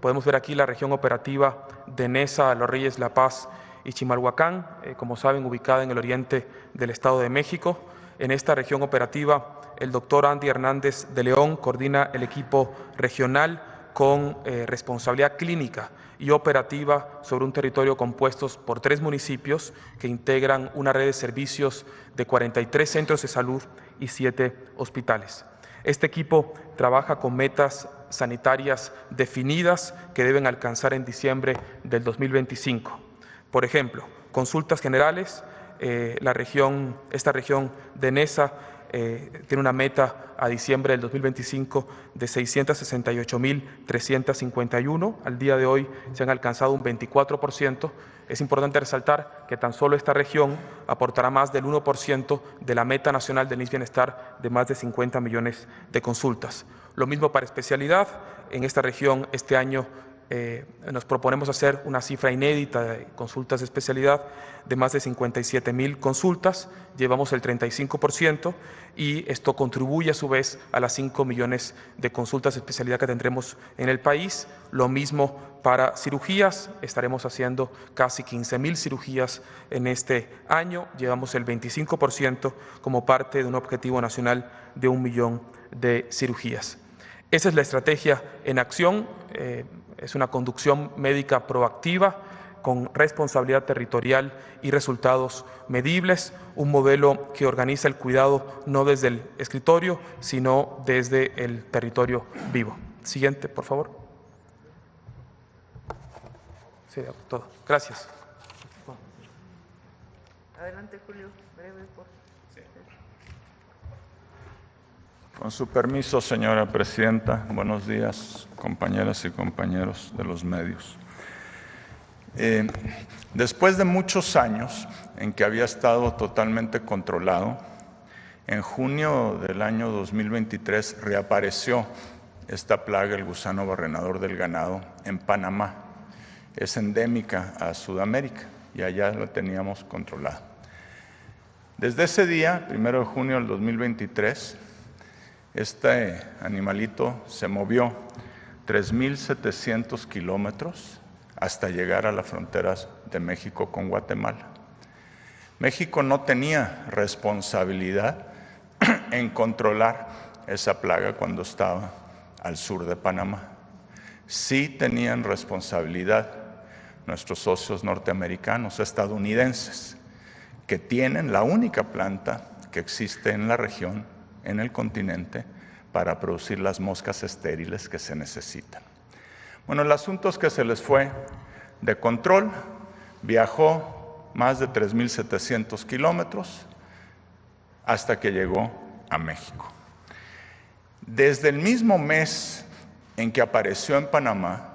Podemos ver aquí la región operativa de Neza, Los Reyes, La Paz y Chimalhuacán, como saben, ubicada en el oriente del Estado de México. En esta región operativa, el doctor Andy Hernández de León coordina el equipo regional con responsabilidad clínica y operativa sobre un territorio compuestos por 3 municipios que integran una red de servicios de 43 centros de salud y 7 hospitales. Este equipo trabaja con metas sanitarias definidas que deben alcanzar en diciembre del 2025. Por ejemplo, consultas generales, esta región de Neza tiene una meta a diciembre del 2025 de 668.351. Al día de hoy se han alcanzado un 24%. Es importante resaltar que tan solo esta región aportará más del 1% de la meta nacional del IMSS Bienestar de más de 50 millones de consultas. Lo mismo para especialidad. En esta región este año nos proponemos hacer una cifra inédita de consultas de especialidad de más de 57,000 consultas, llevamos el 35% y esto contribuye a su vez a las 5 millones de consultas de especialidad que tendremos en el país. Lo mismo para cirugías, estaremos haciendo casi 15,000 cirugías en este año, llevamos el 25% como parte de un objetivo nacional de 1 millón de cirugías. Esa es la estrategia en acción. Es una conducción médica proactiva, con responsabilidad territorial y resultados medibles, un modelo que organiza el cuidado no desde el escritorio, sino desde el territorio vivo. Siguiente, por favor. Sí, todo. Gracias.
Adelante, Julio. Breve, por favor.
Con su permiso, señora presidenta, buenos días, compañeras y compañeros de los medios. Después de muchos años en que había estado totalmente controlado, en junio del año 2023 reapareció esta plaga, el gusano barrenador del ganado, en Panamá. Es endémica a Sudamérica y allá la teníamos controlada. Desde ese día, 1 de junio del 2023, este animalito se movió 3,700 kilómetros hasta llegar a las fronteras de México con Guatemala. México no tenía responsabilidad en controlar esa plaga cuando estaba al sur de Panamá. Sí tenían responsabilidad nuestros socios norteamericanos, estadounidenses, que tienen la única planta que existe en la región, en el continente, para producir las moscas estériles que se necesitan. Bueno, el asunto es que se les fue de control, viajó más de 3,700 kilómetros hasta que llegó a México. Desde el mismo mes en que apareció en Panamá,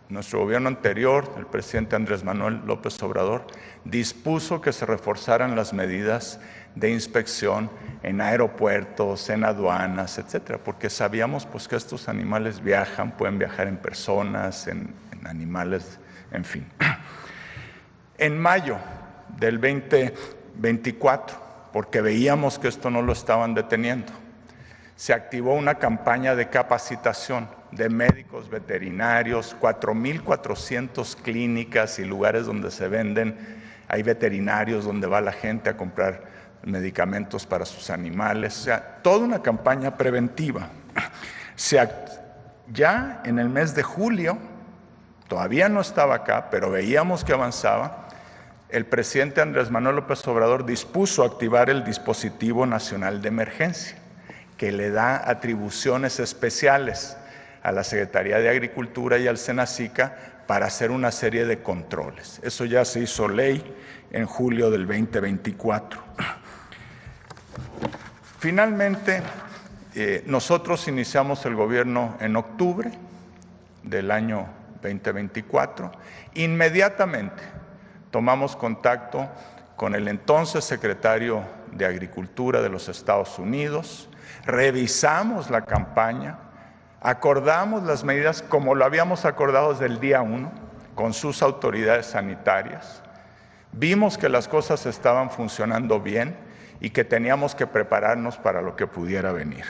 nuestro gobierno anterior, el presidente Andrés Manuel López Obrador, dispuso que se reforzaran las medidas de inspección en aeropuertos, en aduanas, etcétera, porque sabíamos pues que estos animales viajan, pueden viajar en personas, en animales, en fin. En mayo del 2024, porque veíamos que esto no lo estaban deteniendo, se activó una campaña de capacitación de médicos veterinarios, 4,400 clínicas y lugares donde se venden, hay veterinarios donde va la gente a comprar medicamentos para sus animales, o sea, toda una campaña preventiva. Ya en el mes de julio, todavía no estaba acá, pero veíamos que avanzaba, el presidente Andrés Manuel López Obrador dispuso activar el Dispositivo Nacional de Emergencia, que le da atribuciones especiales a la Secretaría de Agricultura y al Senacica para hacer una serie de controles. Eso ya se hizo ley en julio del 2024. Finalmente, nosotros iniciamos el gobierno en octubre del año 2024. Inmediatamente tomamos contacto con el entonces secretario de Agricultura de los Estados Unidos, revisamos la campaña, acordamos las medidas como lo habíamos acordado desde el día 1 con sus autoridades sanitarias, vimos que las cosas estaban funcionando bien y que teníamos que prepararnos para lo que pudiera venir.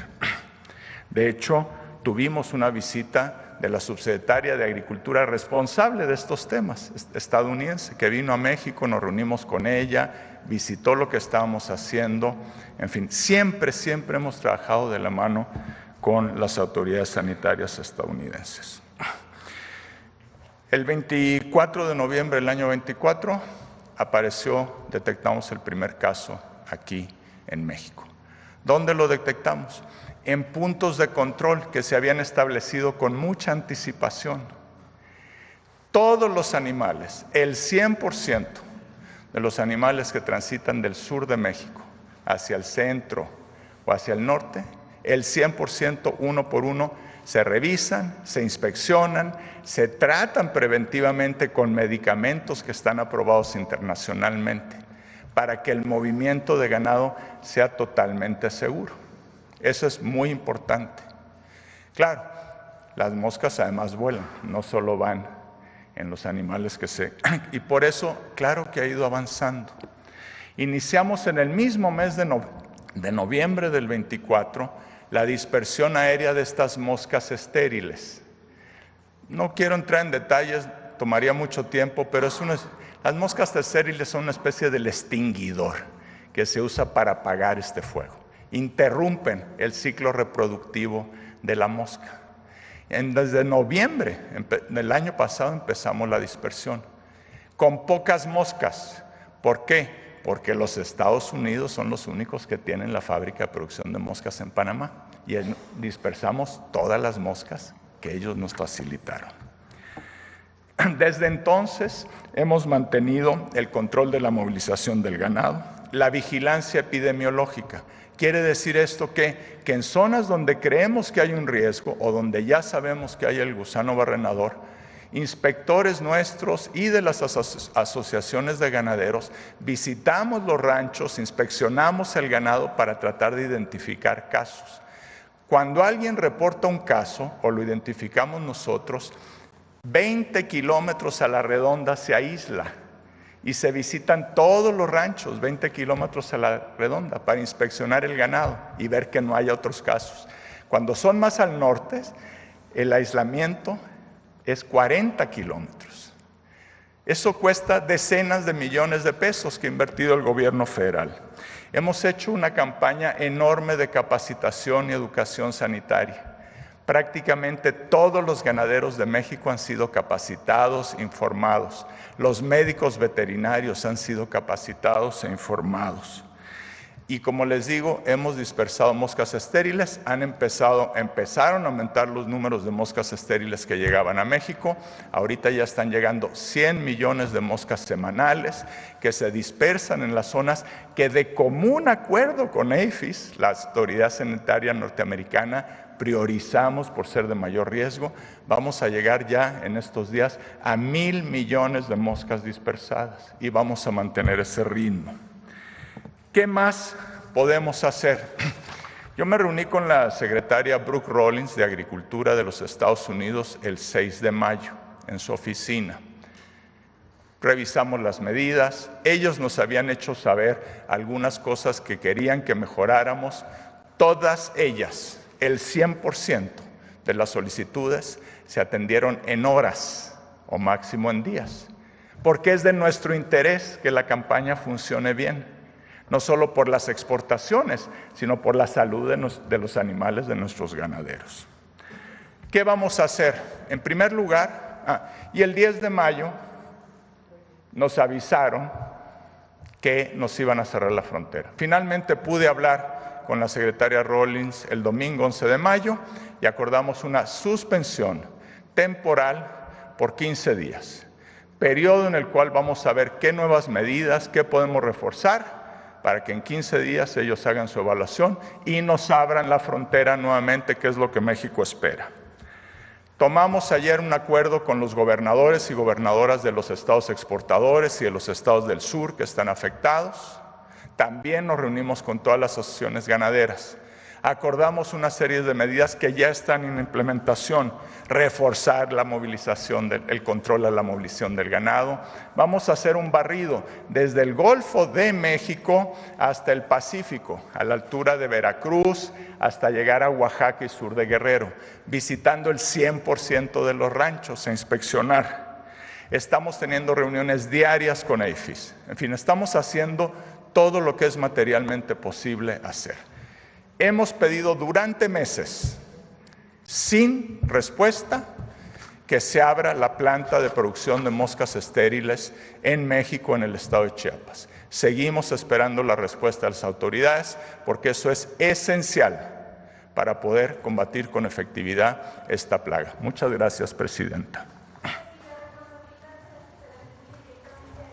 De hecho, tuvimos una visita de la subsecretaria de Agricultura responsable de estos temas, estadounidense, que vino a México, nos reunimos con ella, visitó lo que estábamos haciendo, en fin, siempre hemos trabajado de la mano con las autoridades sanitarias estadounidenses. El 24 de noviembre del año 24 detectamos el primer caso aquí en México. ¿Dónde lo detectamos? En puntos de control que se habían establecido con mucha anticipación. Todos los animales, el 100% de los animales que transitan del sur de México hacia el centro o hacia el norte, el 100% uno por uno se revisan, se inspeccionan, se tratan preventivamente con medicamentos que están aprobados internacionalmente para que el movimiento de ganado sea totalmente seguro. Eso es muy importante. Claro, las moscas además vuelan, no solo van en los animales y por eso, claro que ha ido avanzando. Iniciamos en el mismo mes de noviembre del 24 la dispersión aérea de estas moscas estériles. No quiero entrar en detalles, tomaría mucho tiempo, pero las moscas estériles son una especie de extinguidor que se usa para apagar este fuego. Interrumpen el ciclo reproductivo de la mosca. Desde noviembre del año pasado empezamos la dispersión, con pocas moscas. ¿Por qué? Porque los Estados Unidos son los únicos que tienen la fábrica de producción de moscas en Panamá y dispersamos todas las moscas que ellos nos facilitaron. Desde entonces hemos mantenido el control de la movilización del ganado, la vigilancia epidemiológica. Quiere decir esto que en zonas donde creemos que hay un riesgo o donde ya sabemos que hay el gusano barrenador, inspectores nuestros y de las asociaciones de ganaderos visitamos los ranchos, inspeccionamos el ganado para tratar de identificar casos. Cuando alguien reporta un caso o lo identificamos nosotros, 20 kilómetros a la redonda se aísla y se visitan todos los ranchos, 20 kilómetros a la redonda, para inspeccionar el ganado y ver que no haya otros casos. Cuando son más al norte, el aislamiento es 40 kilómetros. Eso cuesta decenas de millones de pesos que ha invertido el gobierno federal. Hemos hecho una campaña enorme de capacitación y educación sanitaria. Prácticamente todos los ganaderos de México han sido capacitados, informados. Los médicos veterinarios han sido capacitados e informados. Y como les digo, hemos dispersado moscas estériles, empezaron a aumentar los números de moscas estériles que llegaban a México. Ahorita ya están llegando 100 millones de moscas semanales que se dispersan en las zonas que de común acuerdo con APHIS, la Autoridad Sanitaria Norteamericana, priorizamos por ser de mayor riesgo. Vamos a llegar ya en estos días a 1,000 millones de moscas dispersadas y vamos a mantener ese ritmo. ¿Qué más podemos hacer? Yo me reuní con la secretaria Brooke Rollins de Agricultura de los Estados Unidos el 6 de mayo en su oficina. Revisamos las medidas, ellos nos habían hecho saber algunas cosas que querían que mejoráramos, todas ellas, el 100% de las solicitudes se atendieron en horas o máximo en días, porque es de nuestro interés que la campaña funcione bien, no solo por las exportaciones, sino por la salud de los animales de nuestros ganaderos. ¿Qué vamos a hacer? En primer lugar, Y el 10 de mayo nos avisaron que nos iban a cerrar la frontera. Finalmente pude hablar con la secretaria Rawlings el domingo 11 de mayo y acordamos una suspensión temporal por 15 días, periodo en el cual vamos a ver qué nuevas medidas, qué podemos reforzar para que en 15 días ellos hagan su evaluación y nos abran la frontera nuevamente, que es lo que México espera. Tomamos ayer un acuerdo con los gobernadores y gobernadoras de los estados exportadores y de los estados del sur que están afectados. También nos reunimos con todas las asociaciones ganaderas. Acordamos una serie de medidas que ya están en implementación, reforzar la movilización, el control a la movilización del ganado. Vamos a hacer un barrido desde el Golfo de México hasta el Pacífico, a la altura de Veracruz, hasta llegar a Oaxaca y sur de Guerrero, visitando el 100% de los ranchos e inspeccionar. Estamos teniendo reuniones diarias con APHIS. En fin, estamos haciendo todo lo que es materialmente posible hacer. Hemos pedido durante meses, sin respuesta, que se abra la planta de producción de moscas estériles en México, en el estado de Chiapas. Seguimos esperando la respuesta de las autoridades porque eso es esencial para poder combatir con efectividad esta plaga. Muchas gracias, presidenta.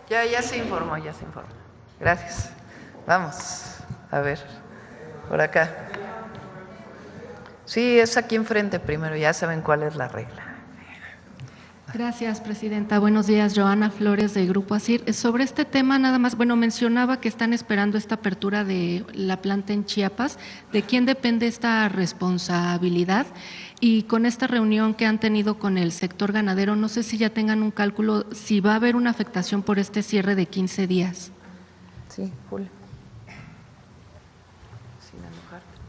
Ya se informó, Gracias. Vamos a ver. Por acá. Sí, es aquí enfrente primero, ya saben cuál es la regla.
Gracias, presidenta. Buenos días, Joana Flores, del Grupo ASIR. Sobre este tema, nada más, mencionaba que están esperando esta apertura de la planta en Chiapas. ¿De quién depende esta responsabilidad? Y con esta reunión que han tenido con el sector ganadero, no sé si ya tengan un cálculo, si va a haber una afectación por este cierre de 15 días.
Sí, Julio.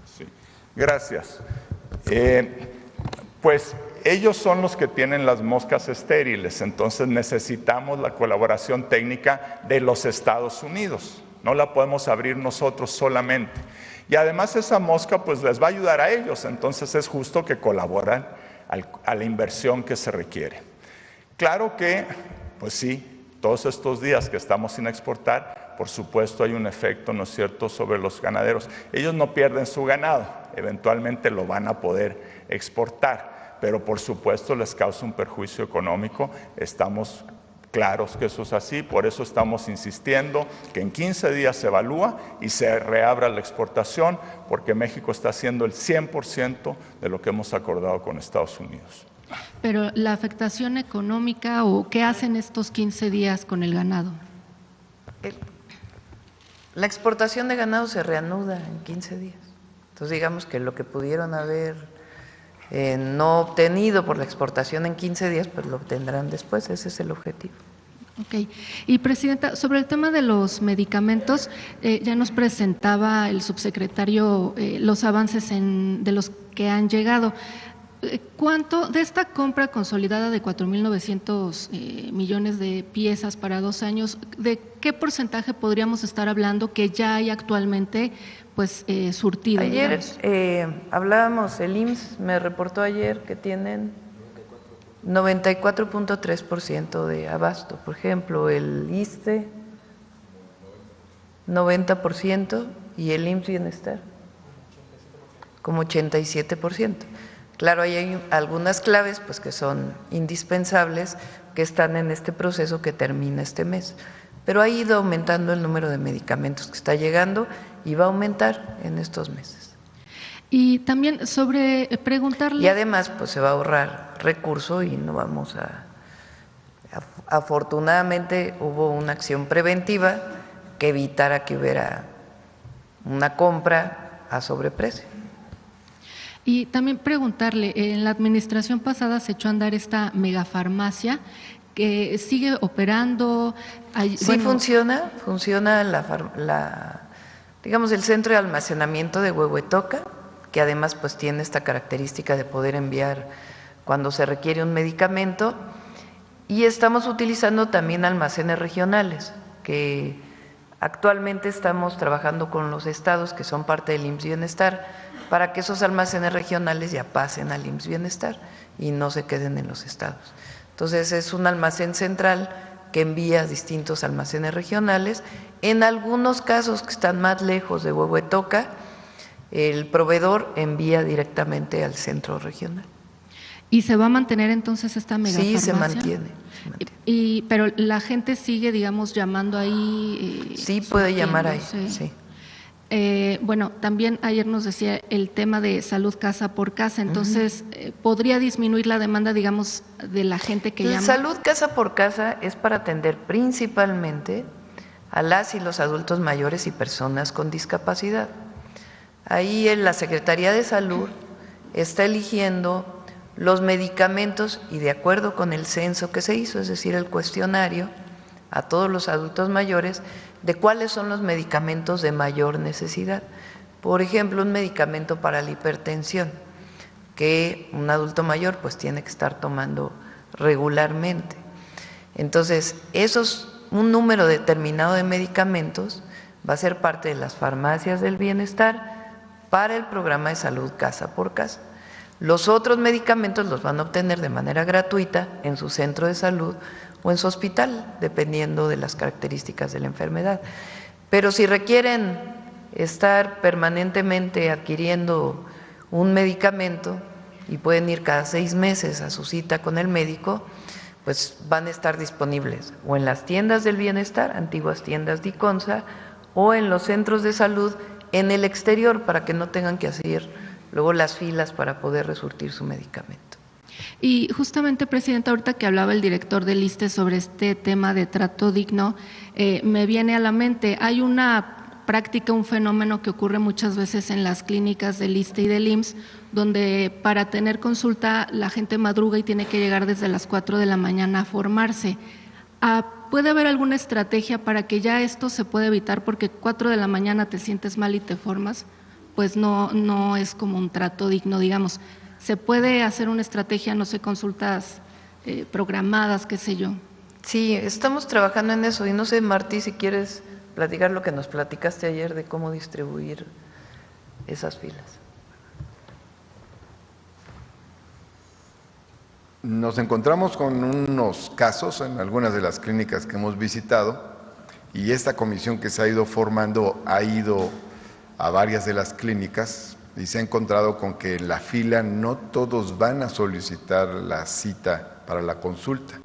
Sí, gracias. Pues ellos son los que tienen las moscas estériles, entonces necesitamos la colaboración técnica de los Estados Unidos. No la podemos abrir nosotros solamente. Y además esa mosca pues les va a ayudar a ellos, entonces es justo que colaboran a la inversión que se requiere. Claro que, pues sí, todos estos días que estamos sin exportar, por supuesto hay un efecto, ¿no es cierto?, sobre los ganaderos. Ellos no pierden su ganado, eventualmente lo van a poder exportar, pero por supuesto les causa un perjuicio económico. Estamos claros que eso es así, por eso estamos insistiendo que en 15 días se evalúa y se reabra la exportación, porque México está haciendo el 100% de lo que hemos acordado con Estados Unidos.
Pero la afectación económica, ¿o qué hacen estos 15 días con el ganado?
La exportación de ganado se reanuda en 15 días. Entonces digamos que lo que pudieron haber no obtenido por la exportación en 15 días, pues lo obtendrán después, ese es el objetivo.
Ok. Y presidenta, sobre el tema de los medicamentos, ya nos presentaba el subsecretario los avances de los que han llegado. ¿Cuánto de esta compra consolidada de 4.900 millones de piezas para 2 años, de qué porcentaje podríamos estar hablando que ya hay actualmente pues surtido?
Ayer hablábamos, el IMSS me reportó ayer que tienen 94.3% de abasto. Por ejemplo, el ISSSTE 90% y el IMSS Bienestar como 87%. Claro, hay algunas claves pues que son indispensables, que están en este proceso que termina este mes, pero ha ido aumentando el número de medicamentos que está llegando y va a aumentar en estos meses.
Y también sobre preguntarle…
Y además pues se va a ahorrar recurso y no vamos afortunadamente hubo una acción preventiva que evitara que hubiera una compra a sobreprecio.
Y también preguntarle, en la administración pasada se echó a andar esta megafarmacia que sigue operando.
Sí, funciona digamos el centro de almacenamiento de Huehuetoca, que además pues tiene esta característica de poder enviar cuando se requiere un medicamento, y estamos utilizando también almacenes regionales, que actualmente estamos trabajando con los estados que son parte del IMSS Bienestar, para que esos almacenes regionales ya pasen al IMSS Bienestar y no se queden en los estados. Entonces es un almacén central que envía a distintos almacenes regionales. En algunos casos que están más lejos de Huehuetoca, el proveedor envía directamente al centro regional.
¿Y se va a mantener entonces esta megafarmacia?
Sí, se mantiene.
Pero la gente sigue, digamos, llamando ahí.
Sí, puede llamar ahí, sí.
Bueno, también ayer nos decía el tema de salud casa por casa, entonces, ¿podría disminuir la demanda, digamos, de la gente que llama?
Salud casa por casa es para atender principalmente a las y los adultos mayores y personas con discapacidad. Ahí en la Secretaría de Salud está eligiendo los medicamentos y de acuerdo con el censo que se hizo, es decir, el cuestionario a todos los adultos mayores, de cuáles son los medicamentos de mayor necesidad. Por ejemplo, un medicamento para la hipertensión, que un adulto mayor pues tiene que estar tomando regularmente. Entonces, un número determinado de medicamentos va a ser parte de las farmacias del bienestar para el programa de salud casa por casa. Los otros medicamentos los van a obtener de manera gratuita en su centro de salud o en su hospital, dependiendo de las características de la enfermedad. Pero si requieren estar permanentemente adquiriendo un medicamento y pueden ir cada 6 meses a su cita con el médico, pues van a estar disponibles o en las tiendas del bienestar, antiguas tiendas de ICONSA, o en los centros de salud en el exterior para que no tengan que hacer luego las filas para poder resurtir su medicamento.
Y justamente, Presidenta, ahorita que hablaba el director del ISSSTE sobre este tema de trato digno, me viene a la mente, hay una práctica, un fenómeno que ocurre muchas veces en las clínicas del ISSSTE y del IMSS, donde para tener consulta la gente madruga y tiene que llegar desde las 4 de la mañana a formarse. ¿Puede haber alguna estrategia para que ya esto se pueda evitar? Porque 4 de la mañana te sientes mal y te formas, pues no es como un trato digno, digamos. ¿Se puede hacer una estrategia, no sé, consultas programadas, qué sé yo?
Sí, estamos trabajando en eso y no sé, Martí, si quieres platicar lo que nos platicaste ayer de cómo distribuir esas filas.
Nos encontramos con unos casos en algunas de las clínicas que hemos visitado y esta comisión que se ha ido formando ha ido a varias de las clínicas y se ha encontrado con que en la fila no todos van a solicitar la cita para la consulta,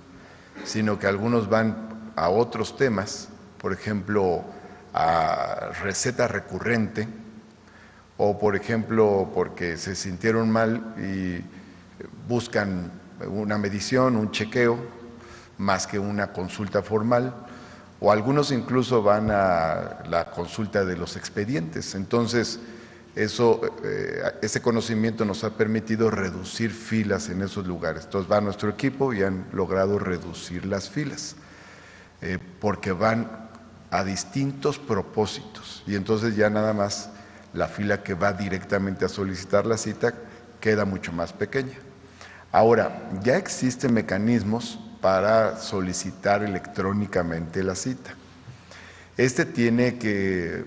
sino que algunos van a otros temas, por ejemplo, a receta recurrente o, por ejemplo, porque se sintieron mal y buscan una medición, un chequeo, más que una consulta formal, o algunos incluso van a la consulta de los expedientes. Entonces, ese conocimiento nos ha permitido reducir filas en esos lugares. Entonces va nuestro equipo y han logrado reducir las filas, porque van a distintos propósitos y entonces ya nada más la fila que va directamente a solicitar la cita queda mucho más pequeña. Ahora, ya existen mecanismos para solicitar electrónicamente la cita. Este tiene que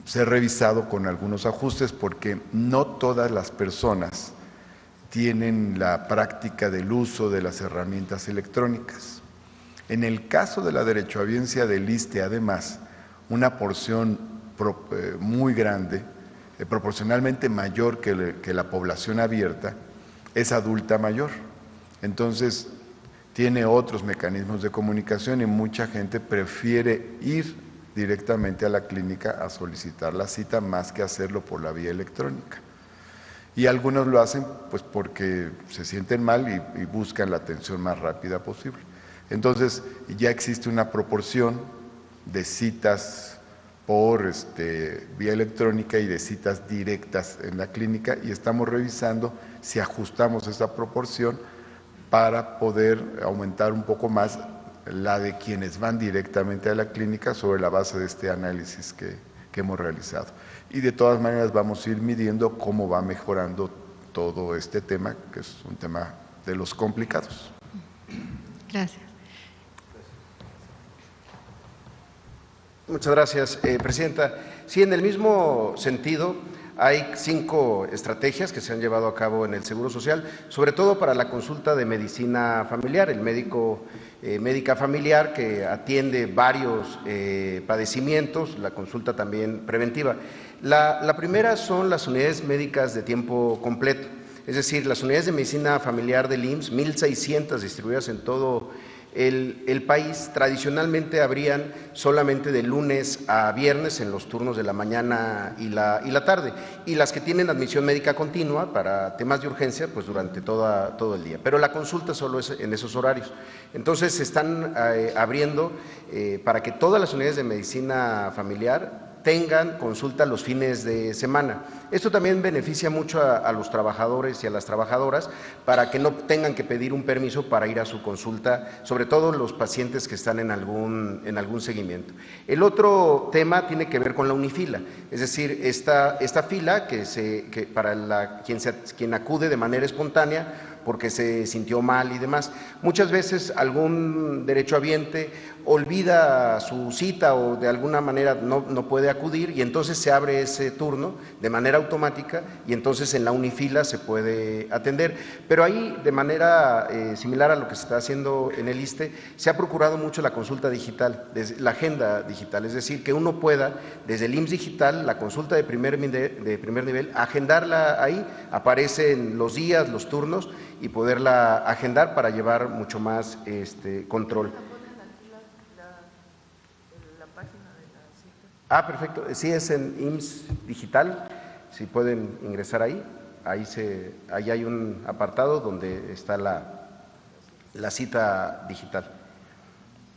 ser revisado con algunos ajustes porque no todas las personas tienen la práctica del uso de las herramientas electrónicas. En el caso de la derechohabiencia del ISSSTE, además, una porción muy grande, proporcionalmente mayor que la población abierta, es adulta mayor. Entonces, tiene otros mecanismos de comunicación y mucha gente prefiere ir directamente a la clínica a solicitar la cita más que hacerlo por la vía electrónica. Y algunos lo hacen pues porque se sienten mal y buscan la atención más rápida posible. Entonces, ya existe una proporción de citas por vía electrónica y de citas directas en la clínica y estamos revisando si ajustamos esa proporción para poder aumentar un poco más la de quienes van directamente a la clínica sobre la base de este análisis que hemos realizado. Y de todas maneras vamos a ir midiendo cómo va mejorando todo este tema, que es un tema de los complicados.
Gracias.
Muchas gracias, Presidenta. Sí, en el mismo sentido, hay 5 estrategias que se han llevado a cabo en el Seguro Social, sobre todo para la consulta de medicina familiar, el médica familiar que atiende varios padecimientos, la consulta también preventiva. La primera son las unidades médicas de tiempo completo, es decir, las unidades de medicina familiar del IMSS, 1.600 distribuidas en todo el país, tradicionalmente abrían solamente de lunes a viernes en los turnos de la mañana y la tarde, y las que tienen admisión médica continua para temas de urgencia, pues durante todo el día. Pero la consulta solo es en esos horarios. Entonces se están abriendo para que todas las unidades de medicina familiar tengan consulta los fines de semana. Esto también beneficia mucho a los trabajadores y a las trabajadoras para que no tengan que pedir un permiso para ir a su consulta, sobre todo los pacientes que están en algún seguimiento. El otro tema tiene que ver con la unifila, es decir, esta fila que para quien acude de manera espontánea porque se sintió mal y demás. Muchas veces algún derechohabiente olvida su cita o de alguna manera no puede acudir y entonces se abre ese turno de manera automática y entonces en la unifila se puede atender. Pero ahí, de manera similar a lo que se está haciendo en el ISSSTE, se ha procurado mucho la consulta digital, la agenda digital, es decir, que uno pueda, desde el IMSS Digital, la consulta de primer nivel, agendarla ahí, aparecen los días, los turnos, y poderla agendar para llevar mucho más control. Perfecto. Sí, es en IMSS Digital, si pueden ingresar ahí. Ahí hay un apartado donde está la cita digital.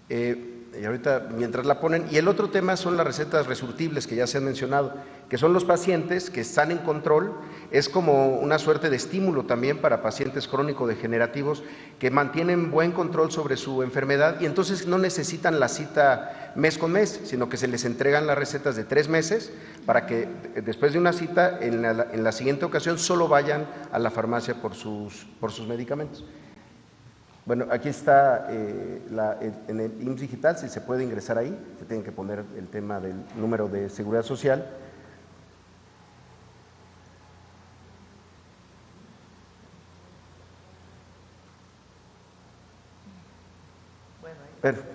Y ahorita, mientras la ponen, y el otro tema son las recetas resurtibles que ya se han mencionado, que son los pacientes que están en control, es como una suerte de estímulo también para pacientes crónico-degenerativos que mantienen buen control sobre su enfermedad y entonces no necesitan la cita mes con mes, sino que se les entregan las recetas de 3 meses para que después de una cita, en la siguiente ocasión, solo vayan a la farmacia por sus medicamentos. Bueno, aquí está en el IMSS Digital, si se puede ingresar ahí, se tienen que poner el tema del número de seguridad social.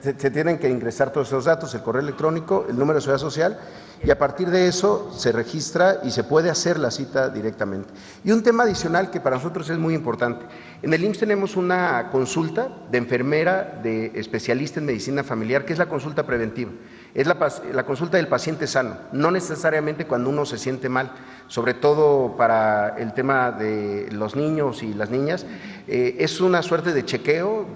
Se tienen que ingresar todos esos datos, el correo electrónico, el número de seguridad social, y a partir de eso se registra y se puede hacer la cita directamente. Y un tema adicional que para nosotros es muy importante. En el IMSS tenemos una consulta de enfermera, de especialista en medicina familiar, que es la consulta preventiva. Es la consulta del paciente sano, no necesariamente cuando uno se siente mal, sobre todo para el tema de los niños y las niñas. Es una suerte de chequeo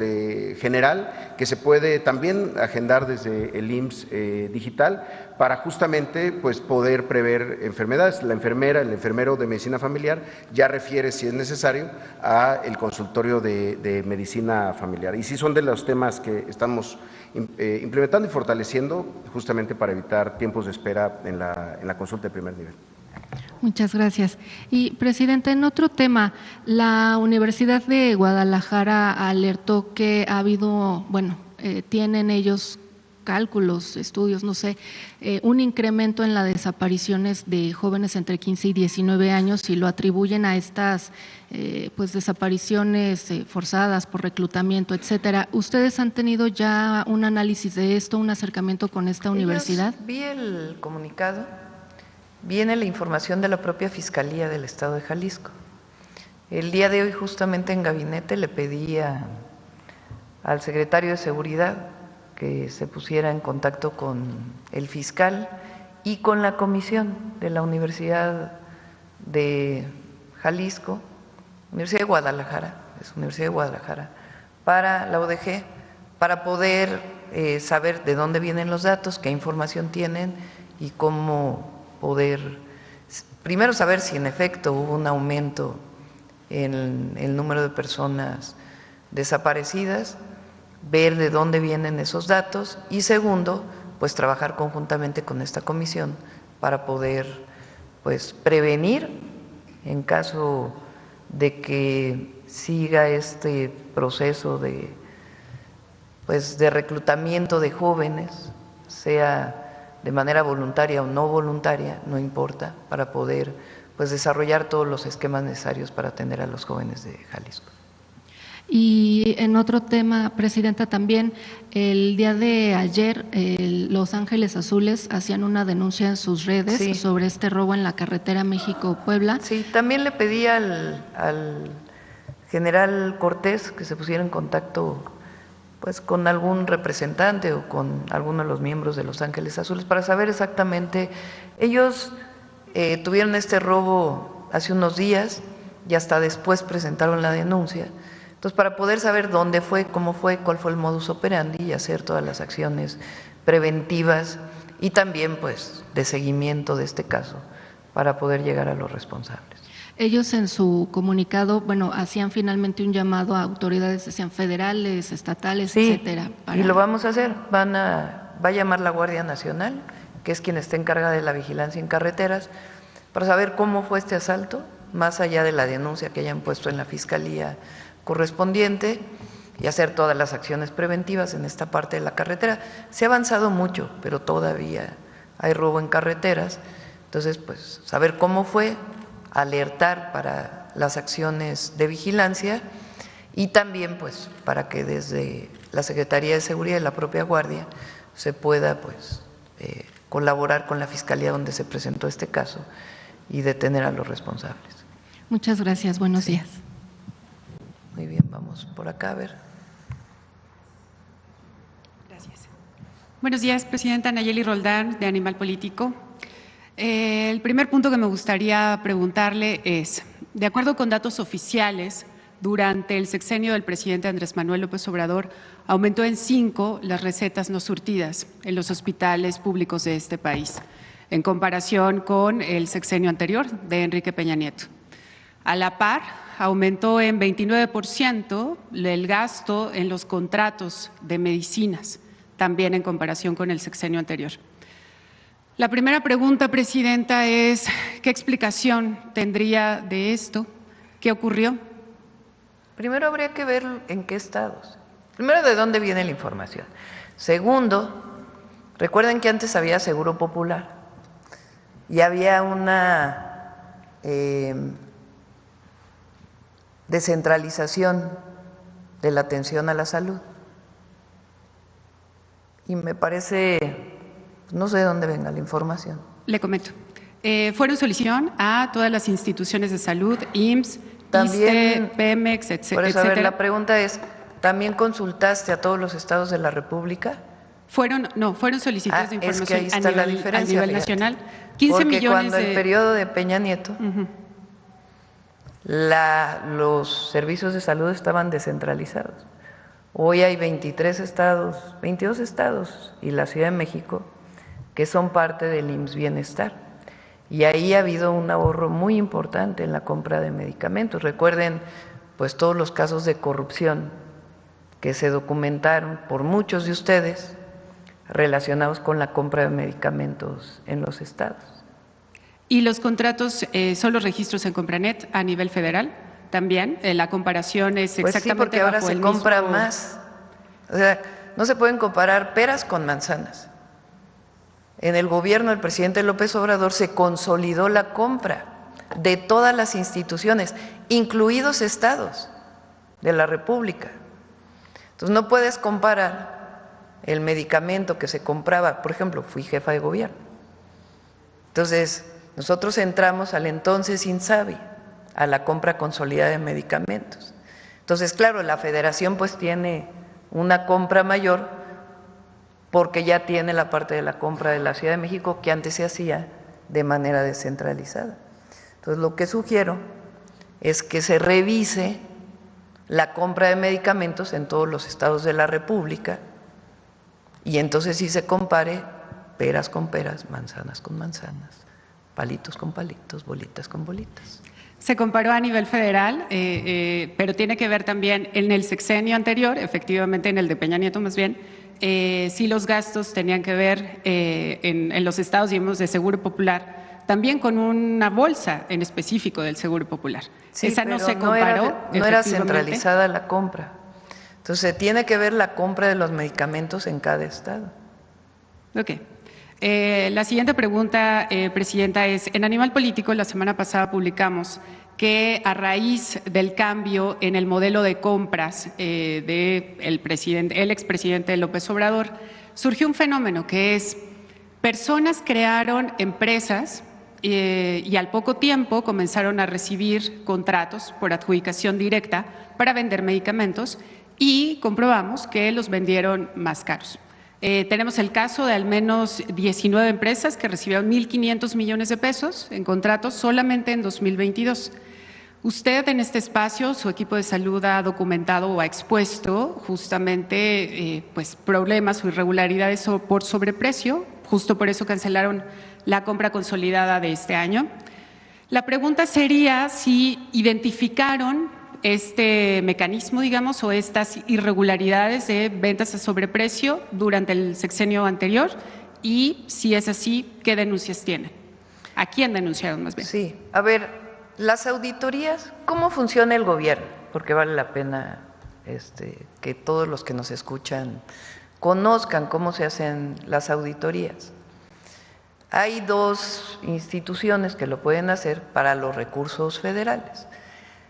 general que se puede también agendar desde el IMSS Digital para justamente pues, poder prever enfermedades. La enfermera, el enfermero de medicina familiar ya refiere, si es necesario, al consultorio de medicina familiar. Y sí son de los temas que estamos implementando y fortaleciendo justamente para evitar tiempos de espera en la consulta de primer nivel.
Muchas gracias. Y, presidente, en otro tema, la Universidad de Guadalajara alertó que ha habido, tienen ellos cálculos, estudios, no sé, un incremento en las desapariciones de jóvenes entre 15 y 19 años y lo atribuyen a estas desapariciones forzadas por reclutamiento, etcétera. ¿Ustedes han tenido ya un análisis de esto, un acercamiento con esta universidad?
Vi el comunicado, viene la información de la propia Fiscalía del Estado de Jalisco. El día de hoy, justamente en gabinete, le pedí al secretario de Seguridad que se pusiera en contacto con el fiscal y con la comisión de la Universidad de Jalisco, Universidad de Guadalajara, para la UDG, para poder saber de dónde vienen los datos, qué información tienen y cómo poder, primero saber si en efecto hubo un aumento en el número de personas desaparecidas, ver de dónde vienen esos datos y segundo, pues trabajar conjuntamente con esta comisión para poder prevenir en caso de que siga este proceso de reclutamiento de jóvenes, sea de manera voluntaria o no voluntaria, no importa, para poder pues desarrollar todos los esquemas necesarios para atender a los jóvenes de Jalisco.
Y en otro tema, Presidenta, también el día de ayer Los Ángeles Azules hacían una denuncia en sus redes sobre este robo en la carretera México-Puebla.
Sí, también le pedí al general Cortés que se pusiera en contacto pues con algún representante o con alguno de los miembros de Los Ángeles Azules para saber exactamente. Ellos tuvieron este robo hace unos días y hasta después presentaron la denuncia. Entonces, para poder saber dónde fue, cómo fue, cuál fue el modus operandi y hacer todas las acciones preventivas y también pues de seguimiento de este caso para poder llegar a los responsables.
Ellos en su comunicado, bueno, hacían finalmente un llamado a autoridades, decían federales, estatales, etcétera.
Y lo vamos a hacer. Va a llamar la Guardia Nacional, que es quien está encargada de la vigilancia en carreteras, para saber cómo fue este asalto, más allá de la denuncia que hayan puesto en la Fiscalía correspondiente y hacer todas las acciones preventivas en esta parte de la carretera. Se ha avanzado mucho, pero todavía hay robo en carreteras. Entonces, pues, saber cómo fue, alertar para las acciones de vigilancia y también, pues, para que desde la Secretaría de Seguridad y la propia Guardia se pueda, pues, colaborar con la Fiscalía donde se presentó este caso y detener a los responsables.
Muchas gracias. Buenos días.
Muy bien, vamos por acá a ver.
Gracias. Buenos días, Presidenta. Nayeli Roldán, de Animal Político. El primer punto que me gustaría preguntarle es, de acuerdo con datos oficiales, durante el sexenio del presidente Andrés Manuel López Obrador, aumentó en 5 las recetas no surtidas en los hospitales públicos de este país, en comparación con el sexenio anterior de Enrique Peña Nieto. A la par, aumentó en 29% el gasto en los contratos de medicinas, también en comparación con el sexenio anterior. La primera pregunta, Presidenta, es ¿qué explicación tendría de esto? ¿Qué ocurrió?
Primero habría que ver en qué estados. Primero, ¿de dónde viene la información? Segundo, recuerden que antes había Seguro Popular y había una descentralización de la atención a la salud. Y me parece, no sé de dónde venga la información.
Le comento. Fueron solicitud a todas las instituciones de salud, IMSS,
también,
ISSSTE, Pemex, etcétera.
Por eso, a ver, la pregunta es, ¿también consultaste a todos los estados de la República?
Fueron solicitudes de información
es que ahí está la diferencia,
a nivel nacional. 15
porque
millones
cuando el periodo de Peña Nieto, los servicios de salud estaban descentralizados. Hoy hay 22 estados y la Ciudad de México que son parte del IMSS Bienestar. Y ahí ha habido un ahorro muy importante en la compra de medicamentos. Recuerden, pues, todos los casos de corrupción que se documentaron por muchos de ustedes relacionados con la compra de medicamentos en los estados.
¿Y los contratos son los registros en Compranet a nivel federal? También, la comparación es exactamente
pues sí, porque ahora se compra más. O sea, no se pueden comparar peras con manzanas. En el gobierno del presidente López Obrador se consolidó la compra de todas las instituciones, incluidos estados de la República. Entonces no puedes comparar el medicamento que se compraba, por ejemplo, fui jefa de gobierno. Entonces, nosotros entramos al entonces INSABI, a la compra consolidada de medicamentos. Entonces, claro, la federación pues tiene una compra mayor porque ya tiene la parte de la compra de la Ciudad de México que antes se hacía de manera descentralizada. Entonces, lo que sugiero es que se revise la compra de medicamentos en todos los estados de la República y entonces sí se compare peras con peras, manzanas con manzanas, palitos con palitos, bolitas con bolitas.
Se comparó a nivel federal, pero tiene que ver también en el sexenio anterior, efectivamente en el de Peña Nieto más bien, sí los gastos tenían que ver en los estados, digamos, de Seguro Popular, también con una bolsa en específico del Seguro Popular.
Sí,
esa no se comparó.
No era centralizada la compra. Entonces, tiene que ver la compra de los medicamentos en cada estado.
Ok. La siguiente pregunta, Presidenta, es, en Animal Político la semana pasada publicamos que a raíz del cambio en el modelo de compras del expresidente López Obrador, surgió un fenómeno que es personas crearon empresas y al poco tiempo comenzaron a recibir contratos por adjudicación directa para vender medicamentos y comprobamos que los vendieron más caros. Tenemos el caso de al menos 19 empresas que recibieron 1.500 millones de pesos en contratos solamente en 2022. Usted en este espacio, su equipo de salud ha documentado o ha expuesto justamente problemas o irregularidades por sobreprecio, justo por eso cancelaron la compra consolidada de este año. La pregunta sería si identificaron este mecanismo, digamos, o estas irregularidades de ventas a sobreprecio durante el sexenio anterior y, si es así, ¿qué denuncias tienen? ¿A quién denunciaron más bien?
Sí, a ver, las auditorías, ¿cómo funciona el gobierno? Porque vale la pena que todos los que nos escuchan conozcan cómo se hacen las auditorías. Hay dos instituciones que lo pueden hacer para los recursos federales.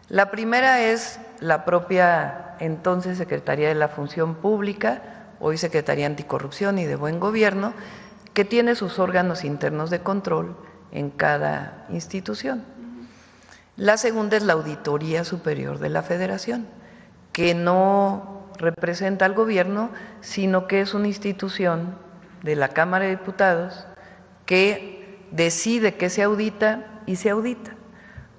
La primera es la propia entonces Secretaría de la Función Pública, hoy Secretaría Anticorrupción y de Buen Gobierno, que tiene sus órganos internos de control en cada institución. La segunda es la Auditoría Superior de la Federación, que no representa al gobierno, sino que es una institución de la Cámara de Diputados que decide qué se audita y se audita.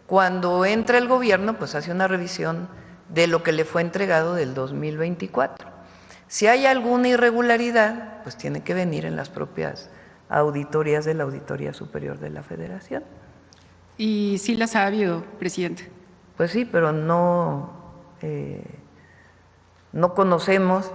Cuando entra el gobierno, pues hace una revisión de lo que le fue entregado del 2024. Si hay alguna irregularidad, pues tiene que venir en las propias auditorías de la Auditoría Superior de la Federación.
¿Y sí las ha habido, presidente?
Pues sí, pero no conocemos,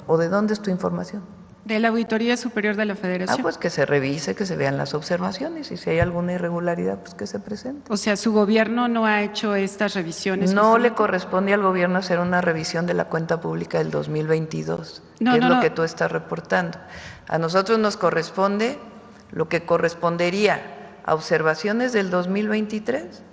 ¿o de dónde es tu información?
De la Auditoría Superior de la Federación.
Pues que se revise, que se vean las observaciones y si hay alguna irregularidad, pues que se presente.
O sea, ¿su gobierno no ha hecho estas revisiones?
No le corresponde al gobierno hacer una revisión de la cuenta pública del 2022, que es lo que tú estás reportando. A nosotros nos corresponde lo que correspondería a observaciones del 2023,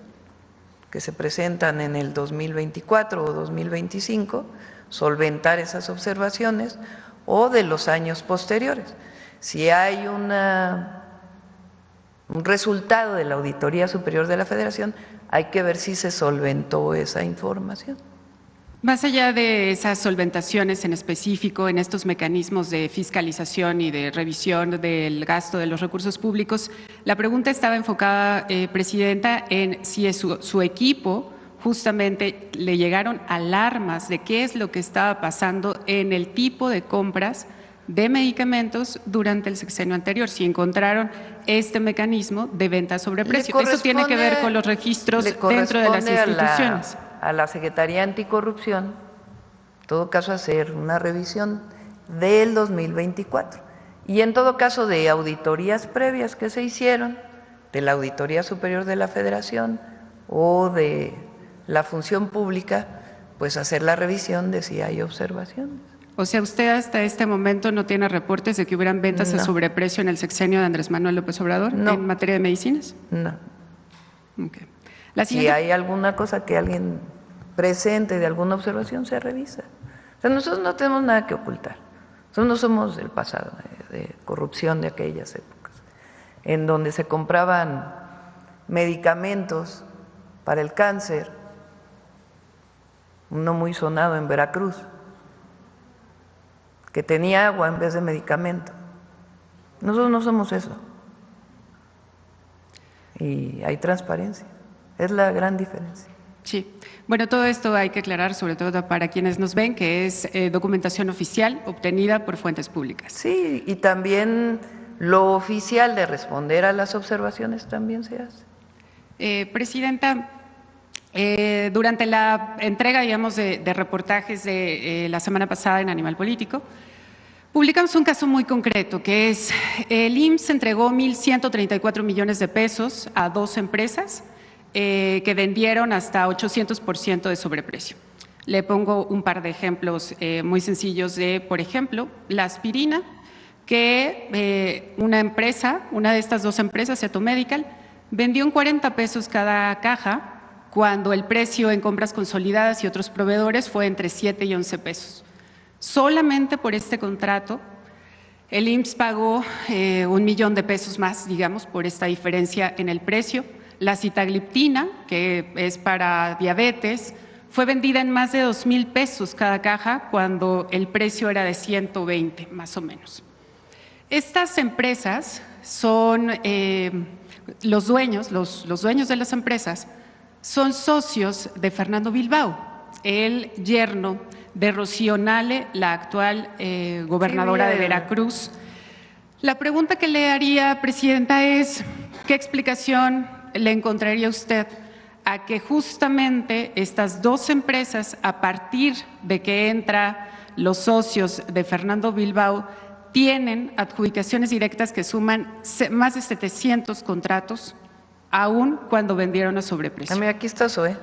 que se presentan en el 2024 o 2025, solventar esas observaciones, o de los años posteriores. Si hay un resultado de la Auditoría Superior de la Federación, hay que ver si se solventó esa información.
Más allá de esas solventaciones en específico, en estos mecanismos de fiscalización y de revisión del gasto de los recursos públicos, la pregunta estaba enfocada, Presidenta, en si su equipo justamente le llegaron alarmas de qué es lo que estaba pasando en el tipo de compras de medicamentos durante el sexenio anterior, si encontraron este mecanismo de venta a sobreprecio. Eso tiene que ver con los registros dentro de las instituciones.
A la Secretaría Anticorrupción, en todo caso, hacer una revisión del 2024 y en todo caso de auditorías previas que se hicieron de la Auditoría Superior de la Federación o de la Función Pública, pues hacer la revisión de si hay observaciones.
O sea, ¿usted hasta este momento no tiene reportes de que hubieran ventas a sobreprecio en el sexenio de Andrés Manuel López Obrador en materia de medicinas?
No.
Okay.
Si hay alguna cosa que alguien presente de alguna observación, se revisa. O sea, nosotros no tenemos nada que ocultar. Nosotros no somos del pasado, de corrupción de aquellas épocas, en donde se compraban medicamentos para el cáncer, uno muy sonado en Veracruz, que tenía agua en vez de medicamento. Nosotros no somos eso. Y hay transparencia. Es la gran diferencia.
Sí. Bueno, todo esto hay que aclarar, sobre todo para quienes nos ven, que es documentación oficial obtenida por fuentes públicas.
Sí, y también lo oficial de responder a las observaciones también se hace.
Presidenta, durante la entrega, digamos, de reportajes de la semana pasada en Animal Político, publicamos un caso muy concreto, que es el IMSS entregó 1.134 millones de pesos a 2 empresas que vendieron hasta 800% de sobreprecio. Le pongo un par de ejemplos muy sencillos de, por ejemplo, la aspirina, que una empresa, una de estas dos empresas, Seto Medical, vendió en 40 pesos cada caja, cuando el precio en compras consolidadas y otros proveedores fue entre 7 y 11 pesos. Solamente por este contrato, el IMSS pagó 1 millón de pesos más, digamos, por esta diferencia en el precio. La sitagliptina, que es para diabetes, fue vendida en más de 2,000 pesos cada caja, cuando el precio era de 120, más o menos. Estas empresas son, los dueños de las empresas son socios de Fernando Bilbao, el yerno de Rocío Nale, la actual gobernadora de Veracruz. La pregunta que le haría, Presidenta, es ¿qué explicación le encontraría usted a que justamente estas dos empresas, a partir de que entran los socios de Fernando Bilbao, tienen adjudicaciones directas que suman más de 700 contratos, aún cuando vendieron a sobreprecio?
Mira, aquí está Zoé,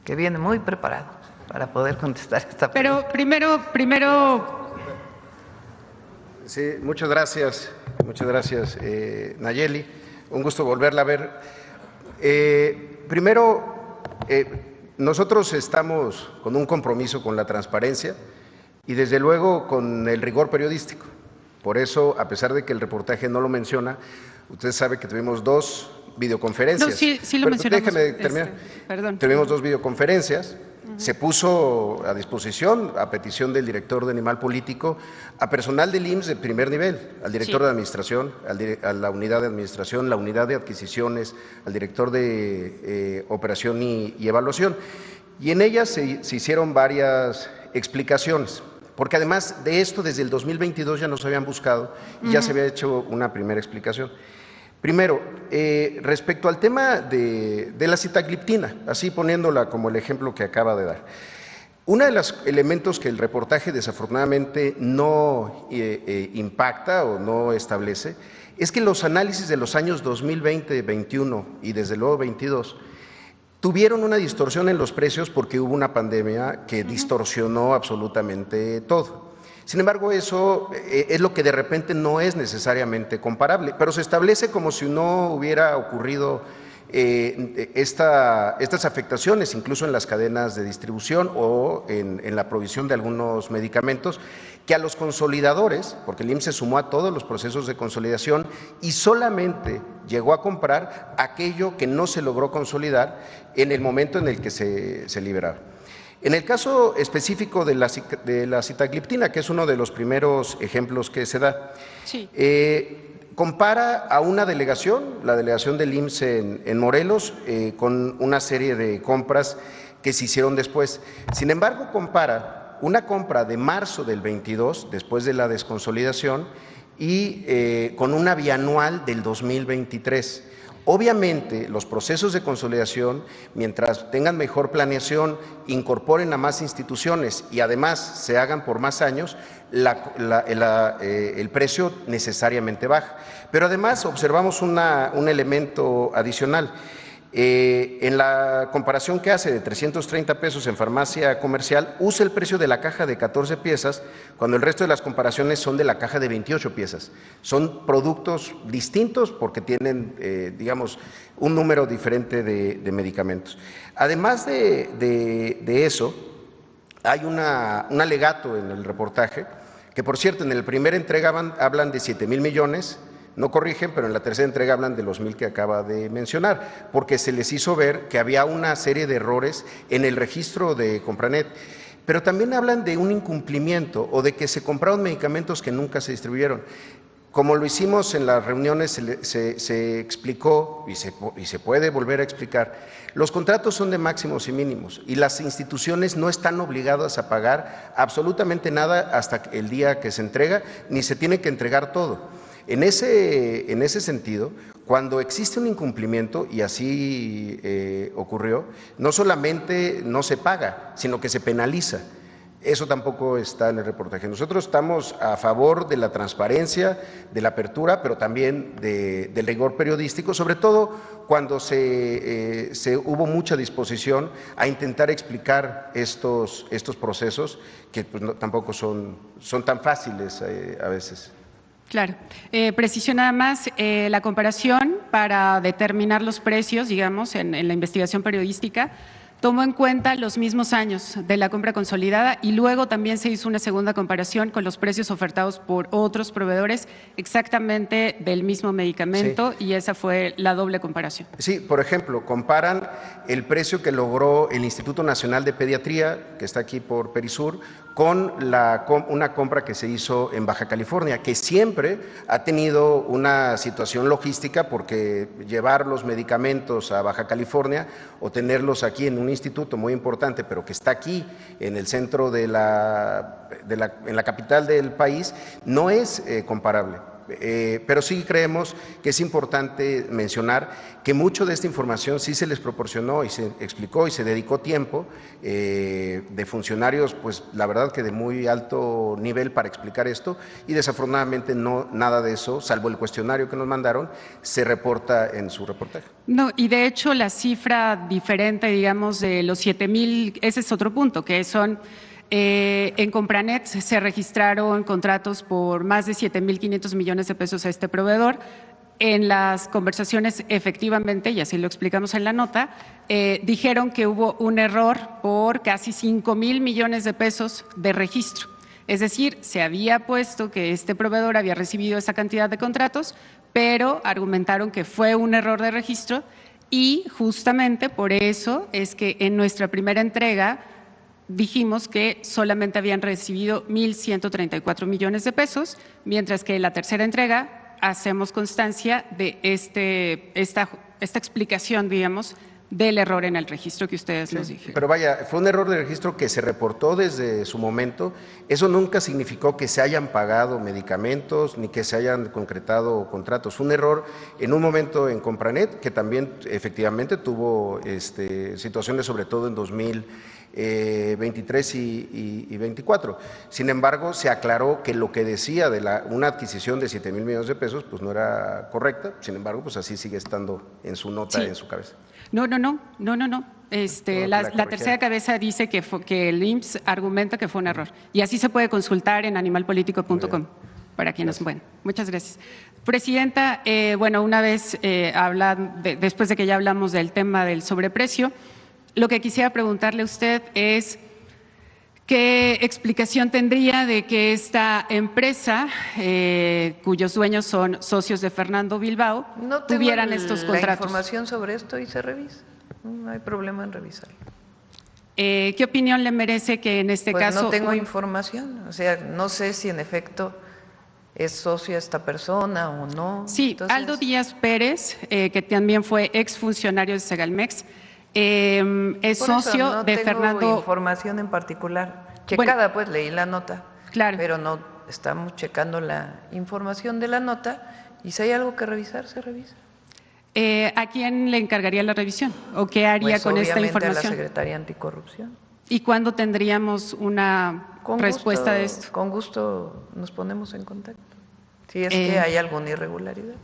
que viene muy preparado para poder contestar esta pregunta.
Pero primero...
Sí, muchas gracias, Nayeli. Un gusto volverla a ver. Primero, nosotros estamos con un compromiso con la transparencia y desde luego con el rigor periodístico. Por eso, a pesar de que el reportaje no lo menciona, usted sabe que tuvimos 2 videoconferencias.
No, sí lo mencionamos.
Déjeme terminar.
Perdón.
Tuvimos 2 videoconferencias. Se puso a disposición, a petición del director de Animal Político, a personal del IMSS de primer nivel, al director de administración, a la unidad de administración, la unidad de adquisiciones, al director de operación y evaluación. Y en ellas se hicieron varias explicaciones, porque además de esto, desde el 2022 ya nos habían buscado y ya se había hecho una primera explicación. Primero, respecto al tema de la sitagliptina, así poniéndola como el ejemplo que acaba de dar. Uno de los elementos que el reportaje desafortunadamente no impacta o no establece es que los análisis de los años 2020, 21 y desde luego 22 tuvieron una distorsión en los precios porque hubo una pandemia que distorsionó absolutamente todo. Sin embargo, eso es lo que de repente no es necesariamente comparable, pero se establece como si no hubiera ocurrido estas afectaciones, incluso en las cadenas de distribución o en la provisión de algunos medicamentos, que a los consolidadores, porque el IMSS se sumó a todos los procesos de consolidación y solamente llegó a comprar aquello que no se logró consolidar en el momento en el que se liberaba. En el caso específico de la sitagliptina, que es uno de los primeros ejemplos que se da,
sí.
Compara a una delegación, la delegación del IMSS en Morelos, con una serie de compras que se hicieron después. Sin embargo, compara una compra de marzo del 22, después de la desconsolidación, y con una bianual del 2023. Obviamente, los procesos de consolidación, mientras tengan mejor planeación, incorporen a más instituciones y además se hagan por más años, el precio necesariamente baja. Pero además observamos un elemento adicional. En la comparación que hace de 330 pesos en farmacia comercial, usa el precio de la caja de 14 piezas, cuando el resto de las comparaciones son de la caja de 28 piezas. Son productos distintos porque tienen, digamos, un número diferente de medicamentos. Además de eso, hay un alegato en el reportaje, que por cierto, en la primera entrega hablan de 7,000 millones, no corrigen, pero en la tercera entrega hablan de los 1,000 que acaba de mencionar, porque se les hizo ver que había una serie de errores en el registro de Compranet. Pero también hablan de un incumplimiento o de que se compraron medicamentos que nunca se distribuyeron. Como lo hicimos en las reuniones, se explicó y se puede volver a explicar, los contratos son de máximos y mínimos y las instituciones no están obligadas a pagar absolutamente nada hasta el día que se entrega, ni se tiene que entregar todo. En ese sentido, cuando existe un incumplimiento, y así ocurrió, no solamente no se paga, sino que se penaliza. Eso tampoco está en el reportaje. Nosotros estamos a favor de la transparencia, de la apertura, pero también del rigor periodístico, sobre todo cuando hubo mucha disposición a intentar explicar estos procesos que pues, tampoco son tan fáciles a veces.
Claro. Preciso nada más, la comparación para determinar los precios, digamos, en la investigación periodística, tomó en cuenta los mismos años de la compra consolidada y luego también se hizo una segunda comparación con los precios ofertados por otros proveedores exactamente del mismo medicamento, sí, y esa fue la doble comparación.
Sí, por ejemplo, comparan el precio que logró el Instituto Nacional de Pediatría, que está aquí por Perisur, con una compra que se hizo en Baja California, que siempre ha tenido una situación logística porque llevar los medicamentos a Baja California o tenerlos aquí en un instituto muy importante, pero que está aquí en el centro en la capital del país, no es comparable. Pero sí creemos que es importante mencionar que mucho de esta información sí se les proporcionó y se explicó y se dedicó tiempo de funcionarios, pues la verdad que de muy alto nivel para explicar esto, y desafortunadamente no, nada de eso, salvo el cuestionario que nos mandaron, se reporta en su reportaje.
No, y de hecho la cifra diferente, digamos, de los 7,000, ese es otro punto, que son… en Compranet se registraron contratos por más de 7,500 millones de pesos a este proveedor. En las conversaciones, efectivamente, y así lo explicamos en la nota, dijeron que hubo un error por casi 5,000 millones de pesos de registro. Es decir, se había puesto que este proveedor había recibido esa cantidad de contratos, pero argumentaron que fue un error de registro y justamente por eso es que en nuestra primera entrega dijimos que solamente habían recibido 1,134 millones de pesos, mientras que en la tercera entrega hacemos constancia de esta explicación, digamos, del error en el registro que ustedes nos dijeron.
Pero vaya, fue un error de registro que se reportó desde su momento. Eso nunca significó que se hayan pagado medicamentos ni que se hayan concretado contratos. Fue un error en un momento en Compranet, que también efectivamente tuvo situaciones, sobre todo en 2023 y 24. Sin embargo, se aclaró que lo que decía de una adquisición de 7,000 millones de pesos pues no era correcta. Sin embargo, pues así sigue estando en su nota, sí, en su cabeza.
No. La tercera cabeza dice que el IMSS argumenta que fue un error. Y así se puede consultar en animalpolitico.com para quienes… Bueno, muchas gracias. Presidenta, una vez después de que ya hablamos del tema del sobreprecio, lo que quisiera preguntarle a usted es qué explicación tendría de que esta empresa, cuyos dueños son socios de Fernando Bilbao, tuvieran estos contratos.
La información sobre esto y se revisa. No hay problema en revisarlo.
¿Qué opinión le merece que en este caso…
No tengo información, o sea, no sé si en efecto es socio esta persona o no.
Sí, entonces… Aldo Díaz Pérez, que también fue exfuncionario de Segalmex, es socio de Fernando…
No tengo información en particular. Checada, pues leí la nota,
claro,
pero no estamos checando la información de la nota y si hay algo que revisar, se revisa.
¿A quién le encargaría la revisión o qué haría
pues
con esta información?
A la Secretaría Anticorrupción.
¿Y cuándo tendríamos una respuesta de esto?
Con gusto nos ponemos en contacto, si es que hay alguna irregularidad.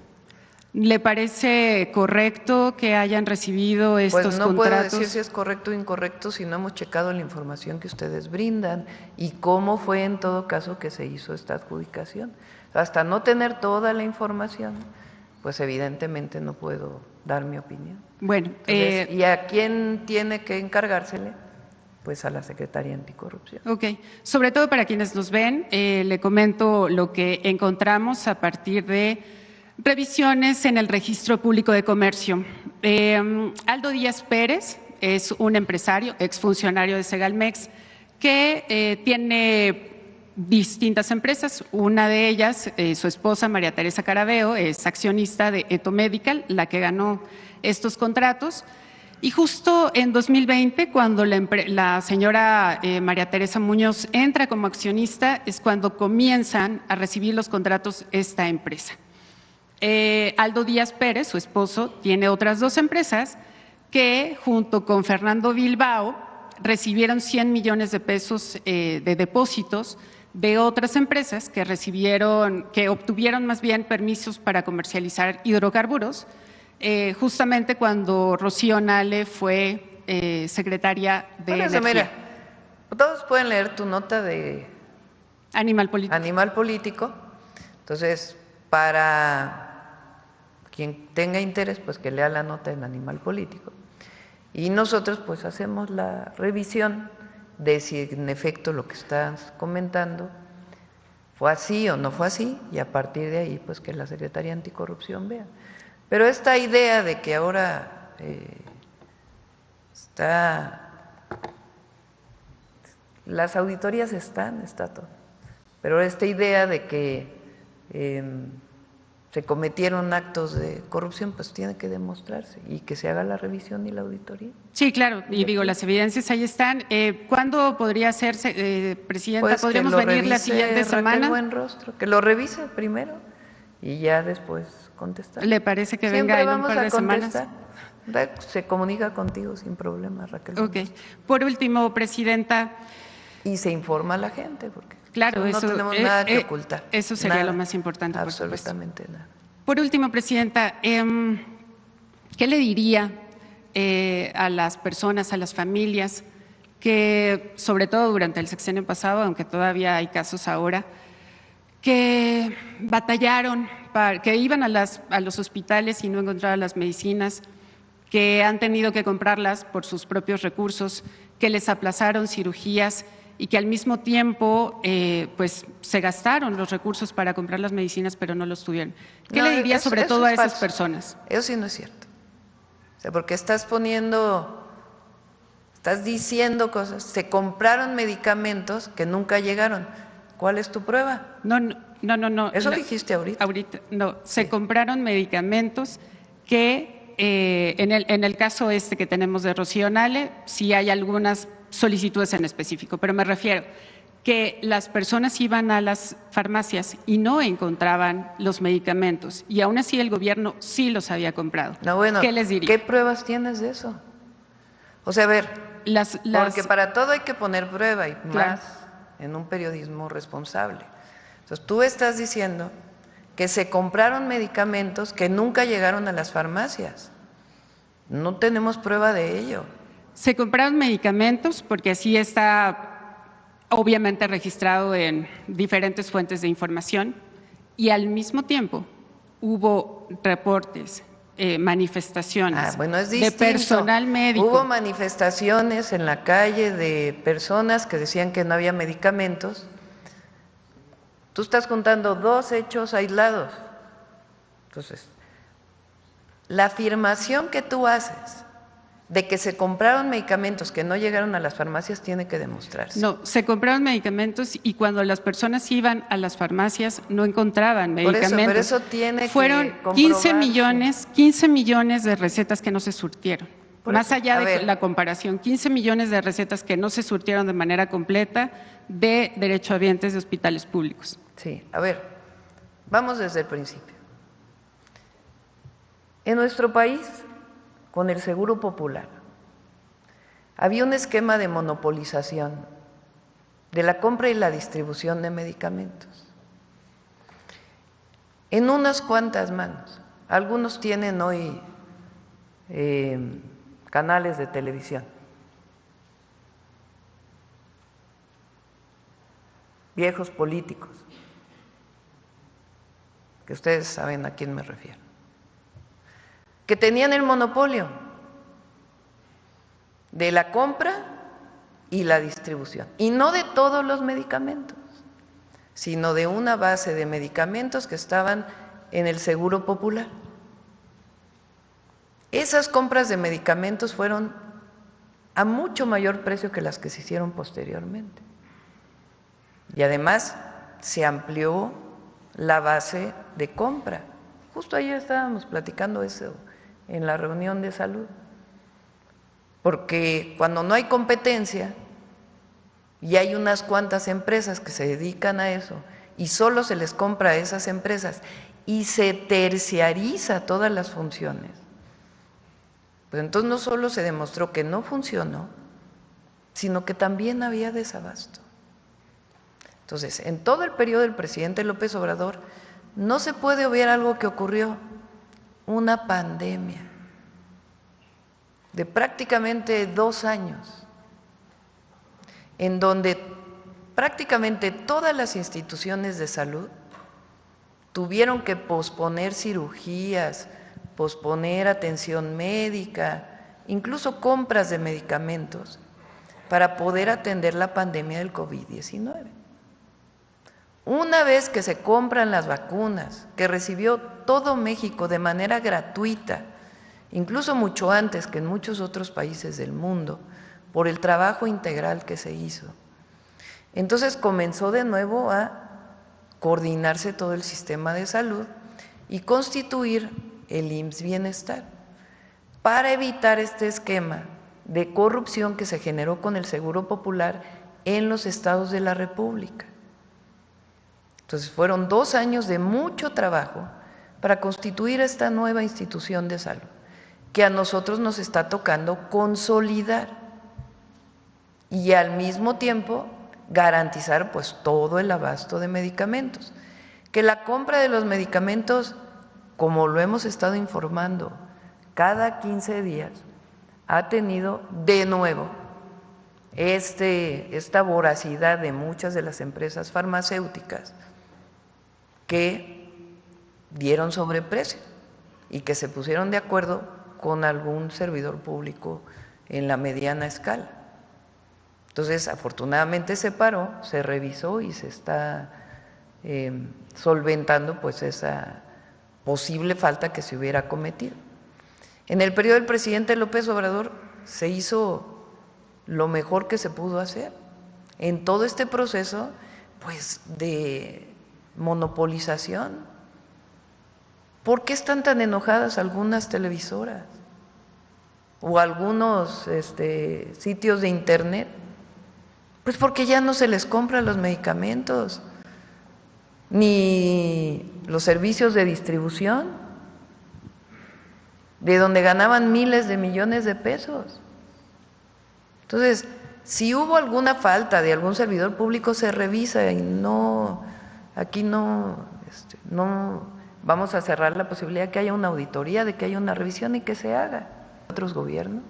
¿Le parece correcto que hayan recibido estos
contratos?
contratos?
Pues no puedo decir si es correcto o incorrecto si no hemos checado la información que ustedes brindan y cómo fue en todo caso que se hizo esta adjudicación. Hasta no tener toda la información, pues evidentemente no puedo dar mi opinión.
Bueno,
entonces, ¿y a quién tiene que encargársele? Pues a la Secretaría Anticorrupción.
Ok. Sobre todo para quienes nos ven, le comento lo que encontramos a partir de revisiones en el Registro Público de Comercio. Aldo Díaz Pérez es un empresario, exfuncionario de Segalmex, que tiene distintas empresas. Una de ellas, su esposa María Teresa Carabeo, es accionista de Eto Medical, la que ganó estos contratos. Y justo en 2020, cuando la señora María Teresa Muñoz entra como accionista, es cuando comienzan a recibir los contratos esta empresa. Aldo Díaz Pérez, su esposo, tiene otras dos empresas que junto con Fernando Bilbao recibieron 100 millones de pesos de depósitos de otras empresas que obtuvieron más bien permisos para comercializar hidrocarburos, justamente cuando Rocío Nale fue secretaria de Energía.
Mira, todos pueden leer tu nota de
Animal Político.
Animal Político, Entonces, para quien tenga interés, pues que lea la nota en Animal Político. Y nosotros pues hacemos la revisión de si en efecto lo que estás comentando fue así o no fue así, y a partir de ahí pues que la Secretaría Anticorrupción vea. Pero esta idea de que ahora las auditorías está todo, pero esta idea de que se cometieron actos de corrupción, pues tiene que demostrarse y que se haga la revisión y la auditoría.
Sí, claro, y digo, las evidencias ahí están. ¿Cuándo podría hacerse, Presidenta?
Pues
¿Podríamos venir la siguiente semana?
Buenrostro, que lo revise primero y ya después contestar.
¿Le parece que venga en un par de semanas?
Se comunica contigo sin problema, Raquel.
Ok. Por último, Presidenta.
Y se informa a la gente, porque
claro,
no tenemos nada que ocultar.
Eso sería
nada,
lo más importante, por
absolutamente
supuesto.
Nada.
Por último, Presidenta, ¿qué le diría a las personas, a las familias que, sobre todo durante el sexenio pasado, aunque todavía hay casos ahora, que batallaron, que iban a los hospitales y no encontraban las medicinas, que han tenido que comprarlas por sus propios recursos, que les aplazaron cirugías y que al mismo tiempo pues se gastaron los recursos para comprar las medicinas pero no los tuvieron? ¿Qué le diría sobre todo a esas personas?
Eso sí no es cierto. O sea, porque estás diciendo cosas. Se compraron medicamentos que nunca llegaron. ¿Cuál es tu prueba?
No.
Eso dijiste ahorita.
Ahorita, no. Se compraron medicamentos que en el caso que tenemos de Rocío Nale, sí hay algunas solicitudes en específico, pero me refiero que las personas iban a las farmacias y no encontraban los medicamentos y aún así el gobierno sí los había comprado.
No, bueno,
¿qué les diría?
¿Qué pruebas tienes de eso? O sea, a ver, porque para todo hay que poner prueba y más en un periodismo responsable. Entonces tú estás diciendo que se compraron medicamentos que nunca llegaron a las farmacias. No tenemos prueba de ello.
Se compraron medicamentos porque así está obviamente registrado en diferentes fuentes de información y al mismo tiempo hubo reportes, manifestaciones de personal médico.
Hubo manifestaciones en la calle de personas que decían que no había medicamentos. Tú estás contando dos hechos aislados. Entonces, la afirmación que tú haces de que se compraron medicamentos que no llegaron a las farmacias tiene que demostrarse.
No, se compraron medicamentos y cuando las personas iban a las farmacias no encontraban medicamentos.
Por eso tiene
Fueron
que comprobarse.
15 millones de recetas que no se surtieron. Más
eso,
allá de la comparación, 15 millones de recetas que no se surtieron de manera completa de derechohabientes de hospitales públicos.
Sí, a ver, vamos desde el principio. En nuestro país, con el Seguro Popular, había un esquema de monopolización de la compra y la distribución de medicamentos en unas cuantas manos. Algunos tienen hoy canales de televisión. Viejos políticos, que ustedes saben a quién me refiero, que tenían el monopolio de la compra y la distribución, y no de todos los medicamentos, sino de una base de medicamentos que estaban en el Seguro Popular. Esas compras de medicamentos fueron a mucho mayor precio que las que se hicieron posteriormente. Y además se amplió la base de compra. Justo ayer estábamos platicando eso en la reunión de salud. Porque cuando no hay competencia y hay unas cuantas empresas que se dedican a eso y solo se les compra a esas empresas y se terciariza todas las funciones, pues entonces no solo se demostró que no funcionó, sino que también había desabasto. Entonces, en todo el periodo del presidente López Obrador no se puede obviar algo que ocurrió, una pandemia de prácticamente 2 años, en donde prácticamente todas las instituciones de salud tuvieron que posponer cirugías, posponer atención médica, incluso compras de medicamentos para poder atender la pandemia del COVID-19. Una vez que se compran las vacunas, que recibió todo México de manera gratuita, incluso mucho antes que en muchos otros países del mundo, por el trabajo integral que se hizo, entonces comenzó de nuevo a coordinarse todo el sistema de salud y constituir el IMSS Bienestar para evitar este esquema de corrupción que se generó con el Seguro Popular en los estados de la República. Entonces fueron 2 años de mucho trabajo para constituir esta nueva institución de salud que a nosotros nos está tocando consolidar y al mismo tiempo garantizar pues todo el abasto de medicamentos, que la compra de los medicamentos, como lo hemos estado informando, cada 15 días ha tenido de nuevo esta voracidad de muchas de las empresas farmacéuticas que dieron sobreprecio y que se pusieron de acuerdo con algún servidor público en la mediana escala. Entonces, afortunadamente se paró, se revisó y se está solventando pues esa posible falta que se hubiera cometido. En el periodo del presidente López Obrador se hizo lo mejor que se pudo hacer en todo este proceso pues de monopolización. ¿Por qué están tan enojadas algunas televisoras o algunos sitios de internet? Pues porque ya no se les compran los medicamentos ni los servicios de distribución, de donde ganaban miles de millones de pesos. Entonces, si hubo alguna falta de algún servidor público, se revisa y aquí no vamos a cerrar la posibilidad de que haya una auditoría, de que haya una revisión y que se haga. Otros gobiernos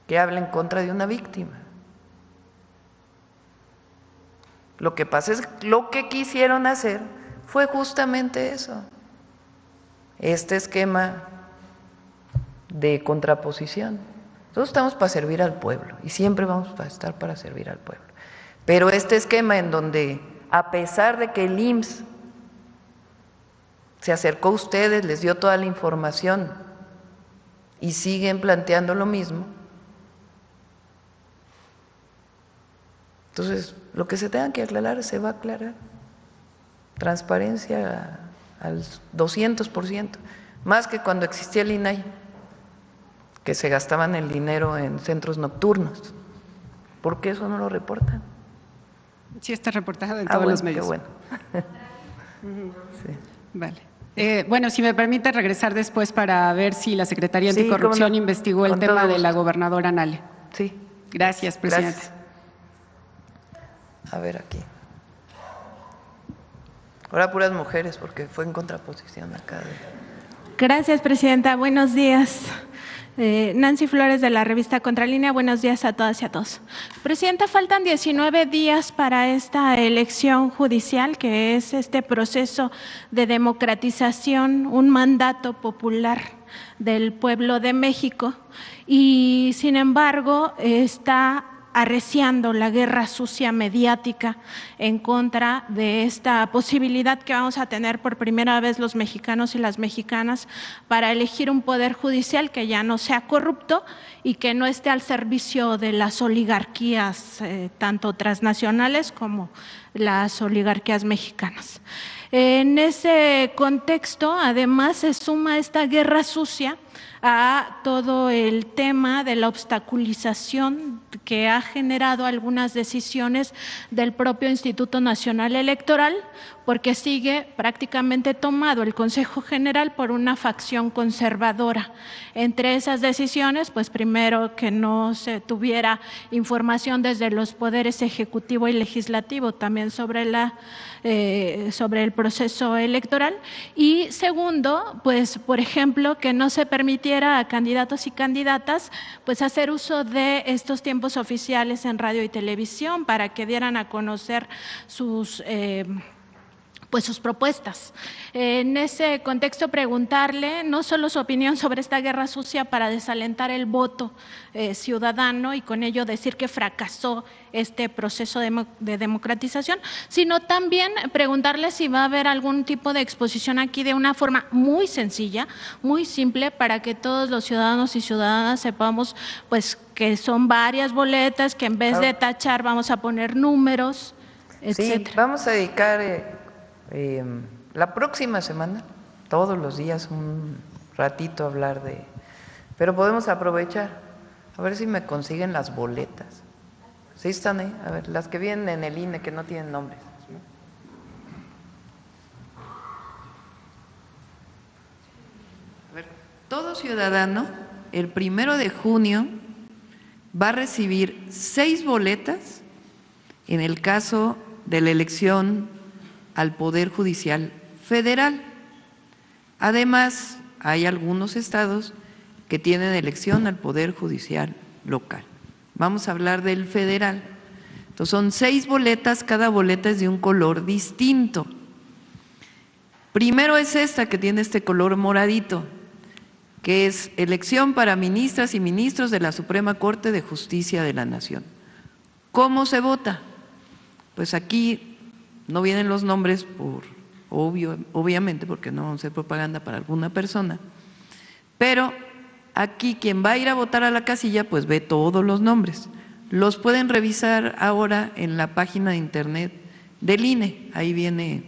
que hablen en contra de una víctima. Lo que pasa es que lo que quisieron hacer fue justamente eso, este esquema de contraposición. Nosotros estamos para servir al pueblo y siempre vamos a estar para servir al pueblo. Pero este esquema en donde, a pesar de que el IMSS se acercó a ustedes, les dio toda la información y siguen planteando lo mismo, entonces lo que se tenga que aclarar se va a aclarar. Transparencia al 200%, más que cuando existía el INAI, que se gastaban el dinero en centros nocturnos. ¿Por qué eso no lo reportan?
Sí está reportado en todos los medios.
Qué bueno.
Sí. Vale. Bueno, si me permite regresar después para ver si la Secretaría Anticorrupción investigó el tema de la gobernadora Nale.
Sí.
Gracias, presidente.
Gracias. A ver aquí. Ahora puras mujeres porque fue en contraposición acá.
Gracias, presidenta. Buenos días. Nancy Flores de la revista Contralínea. Buenos días a todas y a todos. Presidenta, faltan 19 días para esta elección judicial, que es este proceso de democratización, un mandato popular del pueblo de México, y sin embargo está arreciando la guerra sucia mediática en contra de esta posibilidad que vamos a tener por primera vez los mexicanos y las mexicanas para elegir un poder judicial que ya no sea corrupto y que no esté al servicio de las oligarquías tanto transnacionales como las oligarquías mexicanas. En ese contexto, además, se suma esta guerra sucia a todo el tema de la obstaculización que ha generado algunas decisiones del propio Instituto Nacional Electoral, porque sigue prácticamente tomado el Consejo General por una facción conservadora. Entre esas decisiones, pues primero que no se tuviera información desde los poderes ejecutivo y legislativo también sobre el proceso electoral, y segundo, pues por ejemplo, que no se permitiera a candidatos y candidatas pues hacer uso de estos tiempos oficiales en radio y televisión para que dieran a conocer sus pues sus propuestas. En ese contexto, preguntarle no solo su opinión sobre esta guerra sucia para desalentar el voto ciudadano y con ello decir que fracasó este proceso de democratización, sino también preguntarle si va a haber algún tipo de exposición aquí de una forma muy sencilla, muy simple, para que todos los ciudadanos y ciudadanas sepamos pues que son varias boletas, que en vez de tachar vamos a poner números, etcétera.
Sí, vamos a dedicar la próxima semana, todos los días, un ratito a hablar de… Pero podemos aprovechar, a ver si me consiguen las boletas. ¿Sí están ahí? A ver, las que vienen en el INE que no tienen nombres. A ver, todo ciudadano el 1 de junio va a recibir 6 boletas en el caso de la elección al Poder Judicial Federal. Además, hay algunos estados que tienen elección al Poder Judicial local. Vamos a hablar del federal. Entonces, son 6 boletas, cada boleta es de un color distinto. Primero es esta que tiene este color moradito, que es elección para ministras y ministros de la Suprema Corte de Justicia de la Nación. ¿Cómo se vota? Pues aquí no vienen los nombres obviamente, porque no vamos a hacer propaganda para alguna persona, pero aquí quien va a ir a votar a la casilla pues ve todos los nombres. Los pueden revisar ahora en la página de internet del INE, ahí viene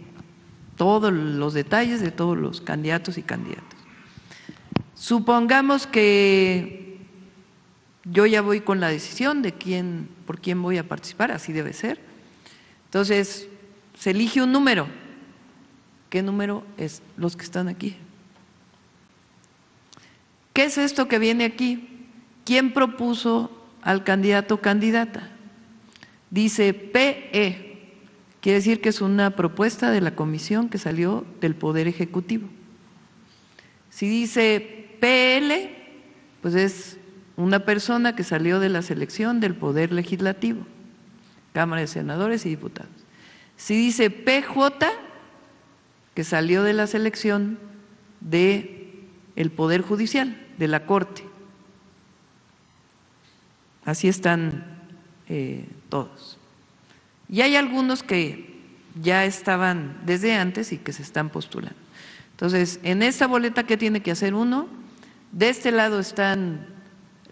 todos los detalles de todos los candidatos y candidatas. Supongamos que yo ya voy con la decisión de por quién voy a participar, así debe ser. Entonces, se elige un número. ¿Qué número es? Los que están aquí. ¿Qué es esto que viene aquí? ¿Quién propuso al candidato o candidata? Dice PE, quiere decir que es una propuesta de la comisión que salió del Poder Ejecutivo. Si dice PL, pues es una persona que salió de la selección del Poder Legislativo, Cámara de Senadores y Diputados. Si dice PJ, que salió de la selección del Poder Judicial, de la Corte. Así están todos. Y hay algunos que ya estaban desde antes y que se están postulando. Entonces, en esta boleta, ¿qué tiene que hacer uno? De este lado están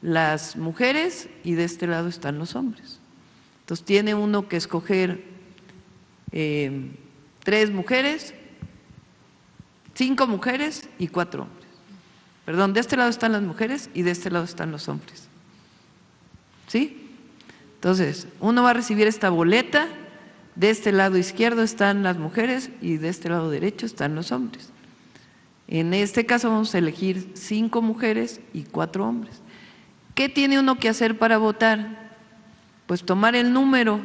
las mujeres y de este lado están los hombres. Entonces, tiene uno que escoger 3 mujeres, 5 mujeres y 4 hombres. Perdón, de este lado están las mujeres y de este lado están los hombres. ¿Sí? Entonces, uno va a recibir esta boleta, de este lado izquierdo están las mujeres y de este lado derecho están los hombres. En este caso vamos a elegir 5 mujeres y 4 hombres. ¿Qué tiene uno que hacer para votar? Pues tomar el número,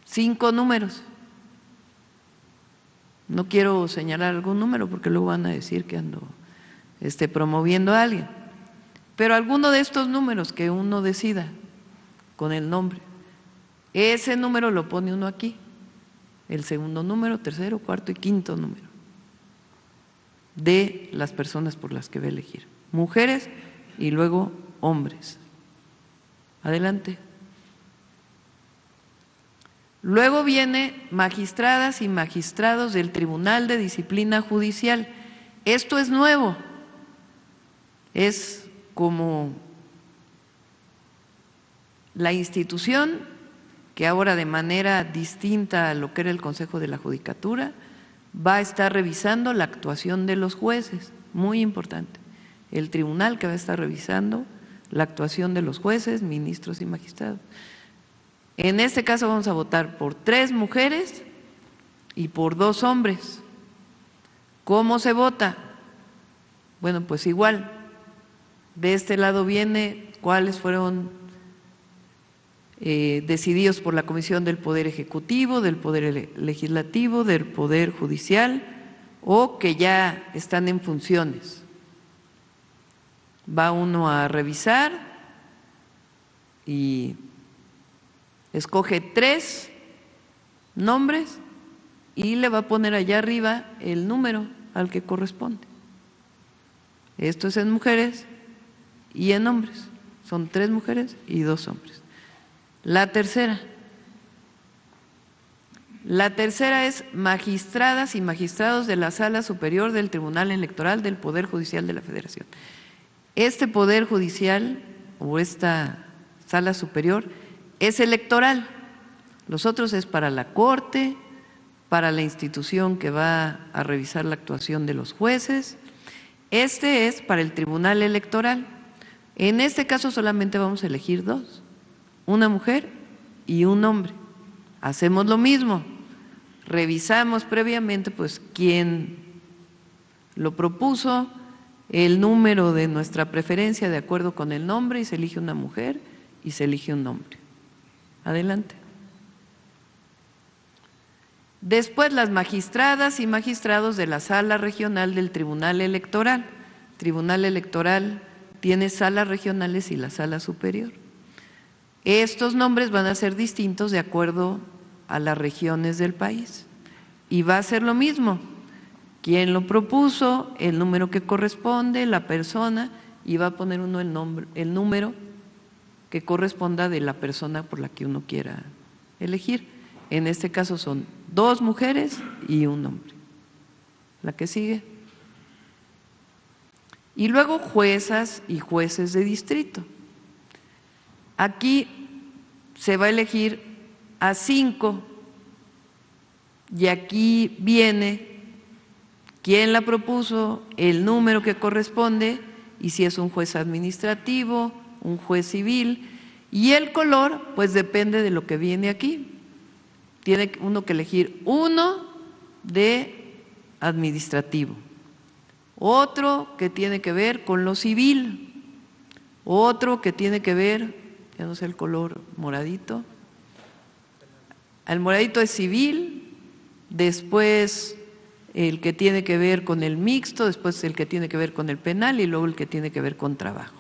5 números. No quiero señalar algún número porque luego van a decir que ando promoviendo a alguien. Pero alguno de estos números que uno decida con el nombre, ese número lo pone uno aquí, el segundo número, tercero, cuarto y quinto número de las personas por las que va a elegir, mujeres y luego hombres. Adelante. Luego viene magistradas y magistrados del Tribunal de Disciplina Judicial. Esto es nuevo, es como la institución que ahora de manera distinta a lo que era el Consejo de la Judicatura va a estar revisando la actuación de los jueces, muy importante. El tribunal que va a estar revisando la actuación de los jueces, ministros y magistrados. En este caso vamos a votar por 3 mujeres y por 2 hombres. ¿Cómo se vota? Bueno, pues igual, de este lado viene cuáles fueron decididos por la Comisión del Poder Ejecutivo, del Poder Legislativo, del Poder Judicial o que ya están en funciones. Va uno a revisar y escoge 3 nombres y le va a poner allá arriba el número al que corresponde. Esto es en mujeres y en hombres. Son 3 mujeres y 2 hombres. La tercera es magistradas y magistrados de la Sala Superior del Tribunal Electoral del Poder Judicial de la Federación. Este Poder Judicial o esta Sala Superior es electoral. Los otros es para la Corte, para la institución que va a revisar la actuación de los jueces. Este es para el Tribunal Electoral. En este caso solamente vamos a elegir 2, una mujer y un hombre. Hacemos lo mismo, revisamos previamente pues quién lo propuso, el número de nuestra preferencia de acuerdo con el nombre y se elige una mujer y se elige un hombre. Adelante. Después las magistradas y magistrados de la Sala Regional del Tribunal Electoral. Tribunal Electoral tiene salas regionales y la Sala Superior. Estos nombres van a ser distintos de acuerdo a las regiones del país y va a ser lo mismo. Quién lo propuso, el número que corresponde, la persona y va a poner uno el número que corresponda de la persona por la que uno quiera elegir. En este caso son 2 mujeres y un hombre. La que sigue. Y luego juezas y jueces de distrito. Aquí se va a elegir a 5 y aquí viene quién la propuso, el número que corresponde y si es un juez administrativo, un juez civil y el color pues depende de lo que viene aquí. Tiene uno que elegir uno de administrativo, otro que tiene que ver con lo civil, otro que tiene que ver, ya no sé el color moradito, el moradito es civil, después el que tiene que ver con el mixto, después el que tiene que ver con el penal y luego el que tiene que ver con trabajo.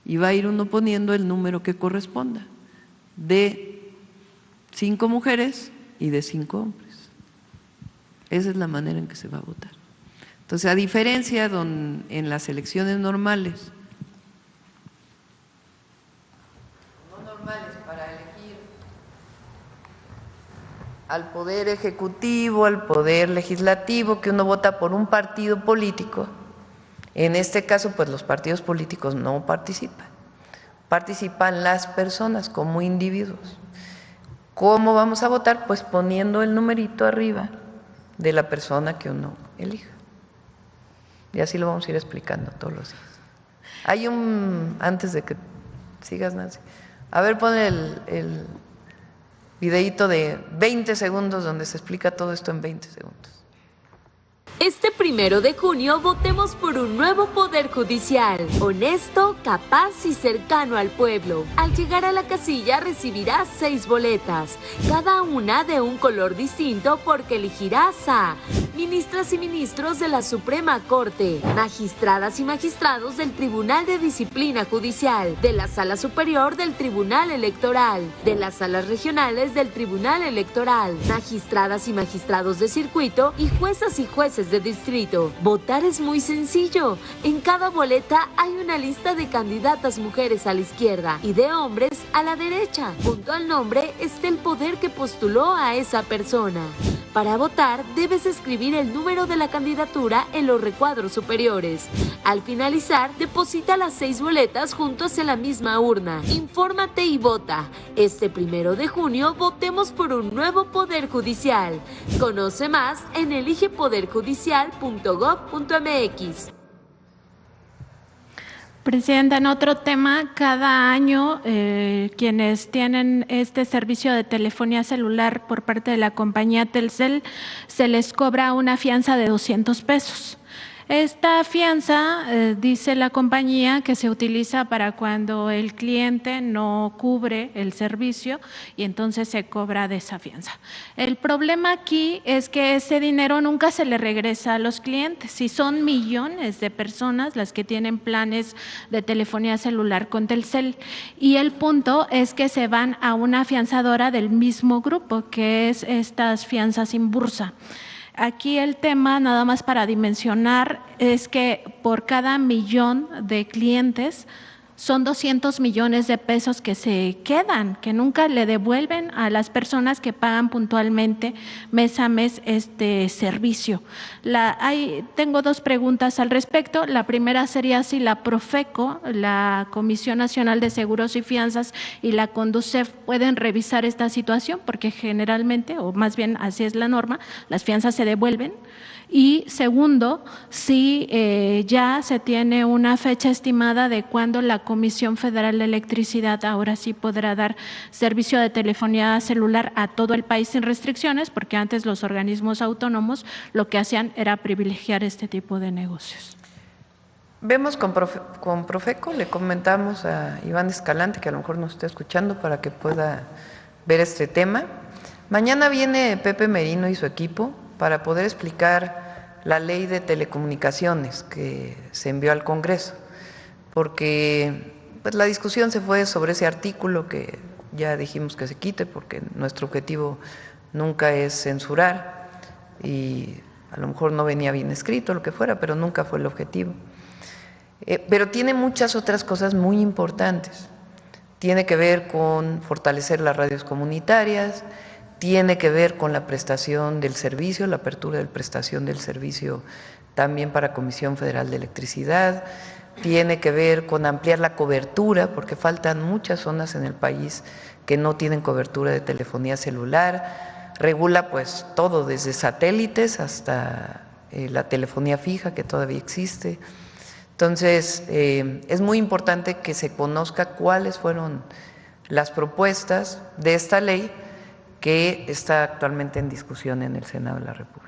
Y va a ir uno poniendo el número que corresponda de 5 mujeres y de 5 hombres. Esa es la manera en que se va a votar. Entonces, a diferencia en las elecciones normales, no normales para elegir al Poder Ejecutivo, al Poder Legislativo, que uno vota por un partido político, en este caso, pues los partidos políticos no participan, participan las personas como individuos. ¿Cómo vamos a votar? Pues poniendo el numerito arriba de la persona que uno elija. Y así lo vamos a ir explicando todos los días. Hay antes de que sigas, Nancy, a ver, pon el videíto de 20 segundos donde se explica todo esto en 20 segundos.
Este 1 de junio votemos por un nuevo Poder Judicial, honesto, capaz y cercano al pueblo. Al llegar a la casilla recibirás 6 boletas, cada una de un color distinto porque elegirás a ministras y ministros de la Suprema Corte, magistradas y magistrados del Tribunal de Disciplina Judicial, de la Sala Superior del Tribunal Electoral, de las salas regionales del Tribunal Electoral, magistradas y magistrados de circuito y juezas y jueces de distrito. Votar es muy sencillo. En cada boleta hay una lista de candidatas mujeres a la izquierda y de hombres a la derecha. Junto al nombre está el poder que postuló a esa persona. Para votar debes escribir el número de la candidatura en los recuadros superiores. Al finalizar, deposita las 6 boletas juntos en la misma urna. Infórmate y vota. Este 1 de junio votemos por un nuevo Poder Judicial. Conoce más en eligepoderjudicial.gov.mx.
Presidenta, en otro tema, cada año quienes tienen este servicio de telefonía celular por parte de la compañía Telcel se les cobra una fianza de 200 pesos. Esta fianza, dice la compañía, que se utiliza para cuando el cliente no cubre el servicio y entonces se cobra de esa fianza. El problema aquí es que ese dinero nunca se le regresa a los clientes y son millones de personas las que tienen planes de telefonía celular con Telcel. Y el punto es que se van a una afianzadora del mismo grupo, que es estas fianzas Inbursa. Aquí el tema, nada más para dimensionar, es que por cada millón de clientes son 200 millones de pesos que se quedan, que nunca le devuelven a las personas que pagan puntualmente mes a mes este servicio. Tengo dos preguntas al respecto. La primera sería si la Profeco, la Comisión Nacional de Seguros y Fianzas, y la Conducef pueden revisar esta situación, porque generalmente, o más bien así es la norma, las fianzas se devuelven. Y segundo, si ya se tiene una fecha estimada de cuándo la Comisión Federal de Electricidad ahora sí podrá dar servicio de telefonía celular a todo el país sin restricciones, porque antes los organismos autónomos lo que hacían era privilegiar este tipo de negocios.
Vemos con Profeco, le comentamos a Iván Escalante, que a lo mejor nos está escuchando, para que pueda ver este tema. Mañana viene Pepe Merino y su equipo para poder explicar la ley de telecomunicaciones que se envió al Congreso, porque pues, la discusión se fue sobre ese artículo que ya dijimos que se quite, porque nuestro objetivo nunca es censurar y a lo mejor no venía bien escrito, lo que fuera, pero nunca fue el objetivo. Pero tiene muchas otras cosas muy importantes. Tiene que ver con fortalecer las radios comunitarias, tiene que ver con la prestación del servicio, la apertura de prestación del servicio también para Comisión Federal de Electricidad, tiene que ver con ampliar la cobertura, porque faltan muchas zonas en el país que no tienen cobertura de telefonía celular, regula pues todo desde satélites hasta la telefonía fija que todavía existe. Entonces, es muy importante que se conozca cuáles fueron las propuestas de esta ley que está actualmente en discusión en el Senado de la República.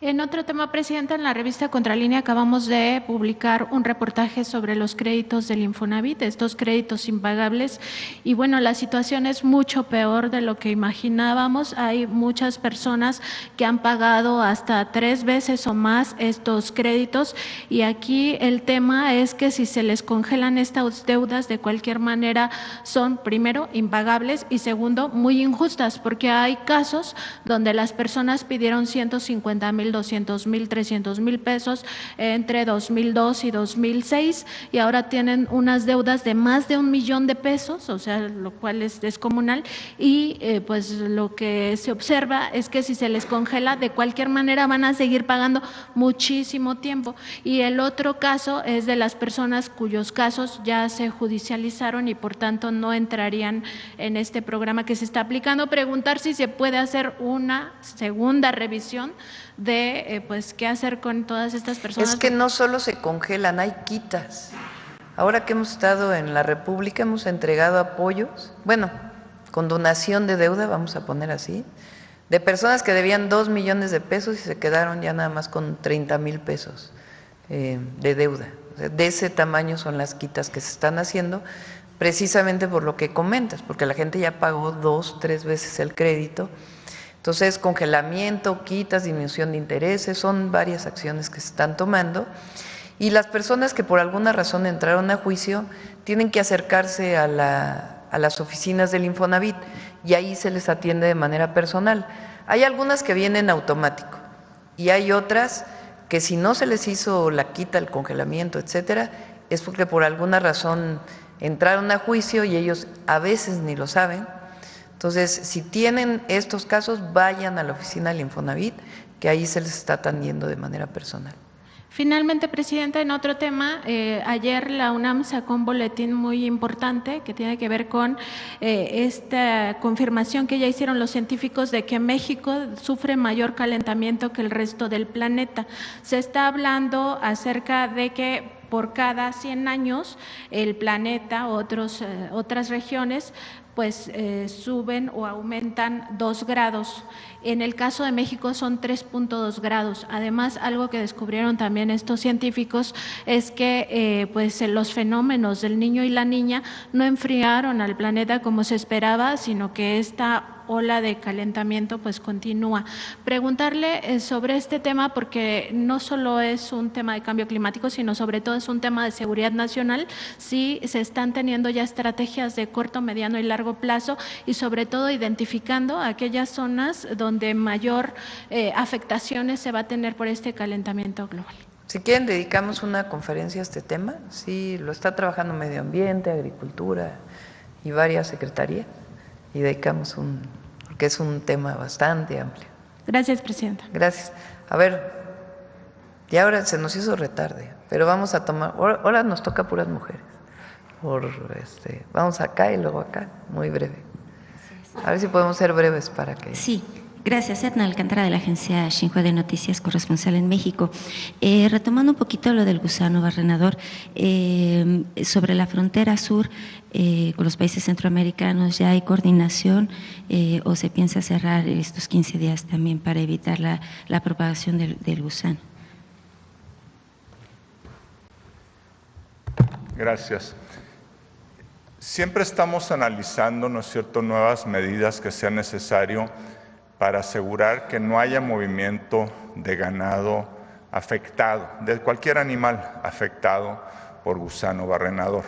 En otro tema, Presidenta, en la revista Contralínea acabamos de publicar un reportaje sobre los créditos del Infonavit, estos créditos impagables, y bueno, la situación es mucho peor de lo que imaginábamos. Hay muchas personas que han pagado hasta 3 veces o más estos créditos, y aquí el tema es que si se les congelan estas deudas, de cualquier manera son, primero, impagables y segundo, muy injustas, porque hay casos donde las personas pidieron 150,000, 200,000, 300,000 pesos entre 2002 y 2006 y ahora tienen unas deudas de más de 1 millón de pesos, o sea, lo cual es descomunal, y pues lo que se observa es que si se les congela, de cualquier manera van a seguir pagando muchísimo tiempo. Y el otro caso es de las personas cuyos casos ya se judicializaron y por tanto no entrarían en este programa que se está aplicando. Preguntar si se puede hacer una segunda revisión de pues qué hacer con todas estas personas.
Es que no solo se congelan, hay quitas. Ahora que hemos estado en la República hemos entregado apoyos, bueno, con donación de deuda, vamos a poner así, de personas que debían 2 millones de pesos y se quedaron ya nada más con 30,000 pesos de deuda. O sea, de ese tamaño son las quitas que se están haciendo, precisamente por lo que comentas, porque la gente ya pagó 2, 3 veces el crédito. Entonces, congelamiento, quitas, disminución de intereses, son varias acciones que se están tomando. Y las personas que por alguna razón entraron a juicio tienen que acercarse a las oficinas del Infonavit y ahí se les atiende de manera personal. Hay algunas que vienen automático y hay otras que si no se les hizo la quita, el congelamiento, etcétera, es porque por alguna razón entraron a juicio y ellos a veces ni lo saben. Entonces, si tienen estos casos, vayan a la oficina del Infonavit, que ahí se les está atendiendo de manera personal.
Finalmente, Presidenta, en otro tema, ayer la UNAM sacó un boletín muy importante que tiene que ver con esta confirmación que ya hicieron los científicos de que México sufre mayor calentamiento que el resto del planeta. Se está hablando acerca de que por cada 100 años el planeta, otras regiones, pues suben o aumentan 2 grados. En el caso de México son 3.2 grados. Además, algo que descubrieron también estos científicos es que pues los fenómenos del niño y la niña no enfriaron al planeta como se esperaba, sino que esta ola de calentamiento pues continúa. Preguntarle sobre este tema porque no solo es un tema de cambio climático, sino sobre todo es un tema de seguridad nacional, si se están teniendo ya estrategias de corto, mediano y largo plazo y sobre todo identificando aquellas zonas donde mayor afectaciones se va a tener por este calentamiento global.
Si quieren, dedicamos una conferencia a este tema. Sí, lo está trabajando Medio Ambiente, Agricultura y varias secretarías. Y dedicamos porque es un tema bastante amplio.
Gracias, Presidenta.
Gracias. A ver, y ahora se nos hizo retarde, pero vamos a tomar, ahora nos toca puras mujeres. Vamos acá y luego acá, muy breve. A ver si podemos ser breves para que…
Sí. Gracias, Edna Alcántara, de la agencia Xinhua de Noticias, corresponsal en México. Retomando un poquito lo del gusano barrenador, sobre la frontera sur con los países centroamericanos, ¿ya hay coordinación o se piensa cerrar estos 15 días también para evitar la propagación del gusano?
Gracias. Siempre estamos analizando, ¿no es cierto?, nuevas medidas que sea necesario para asegurar que no haya movimiento de ganado afectado, de cualquier animal afectado por gusano barrenador.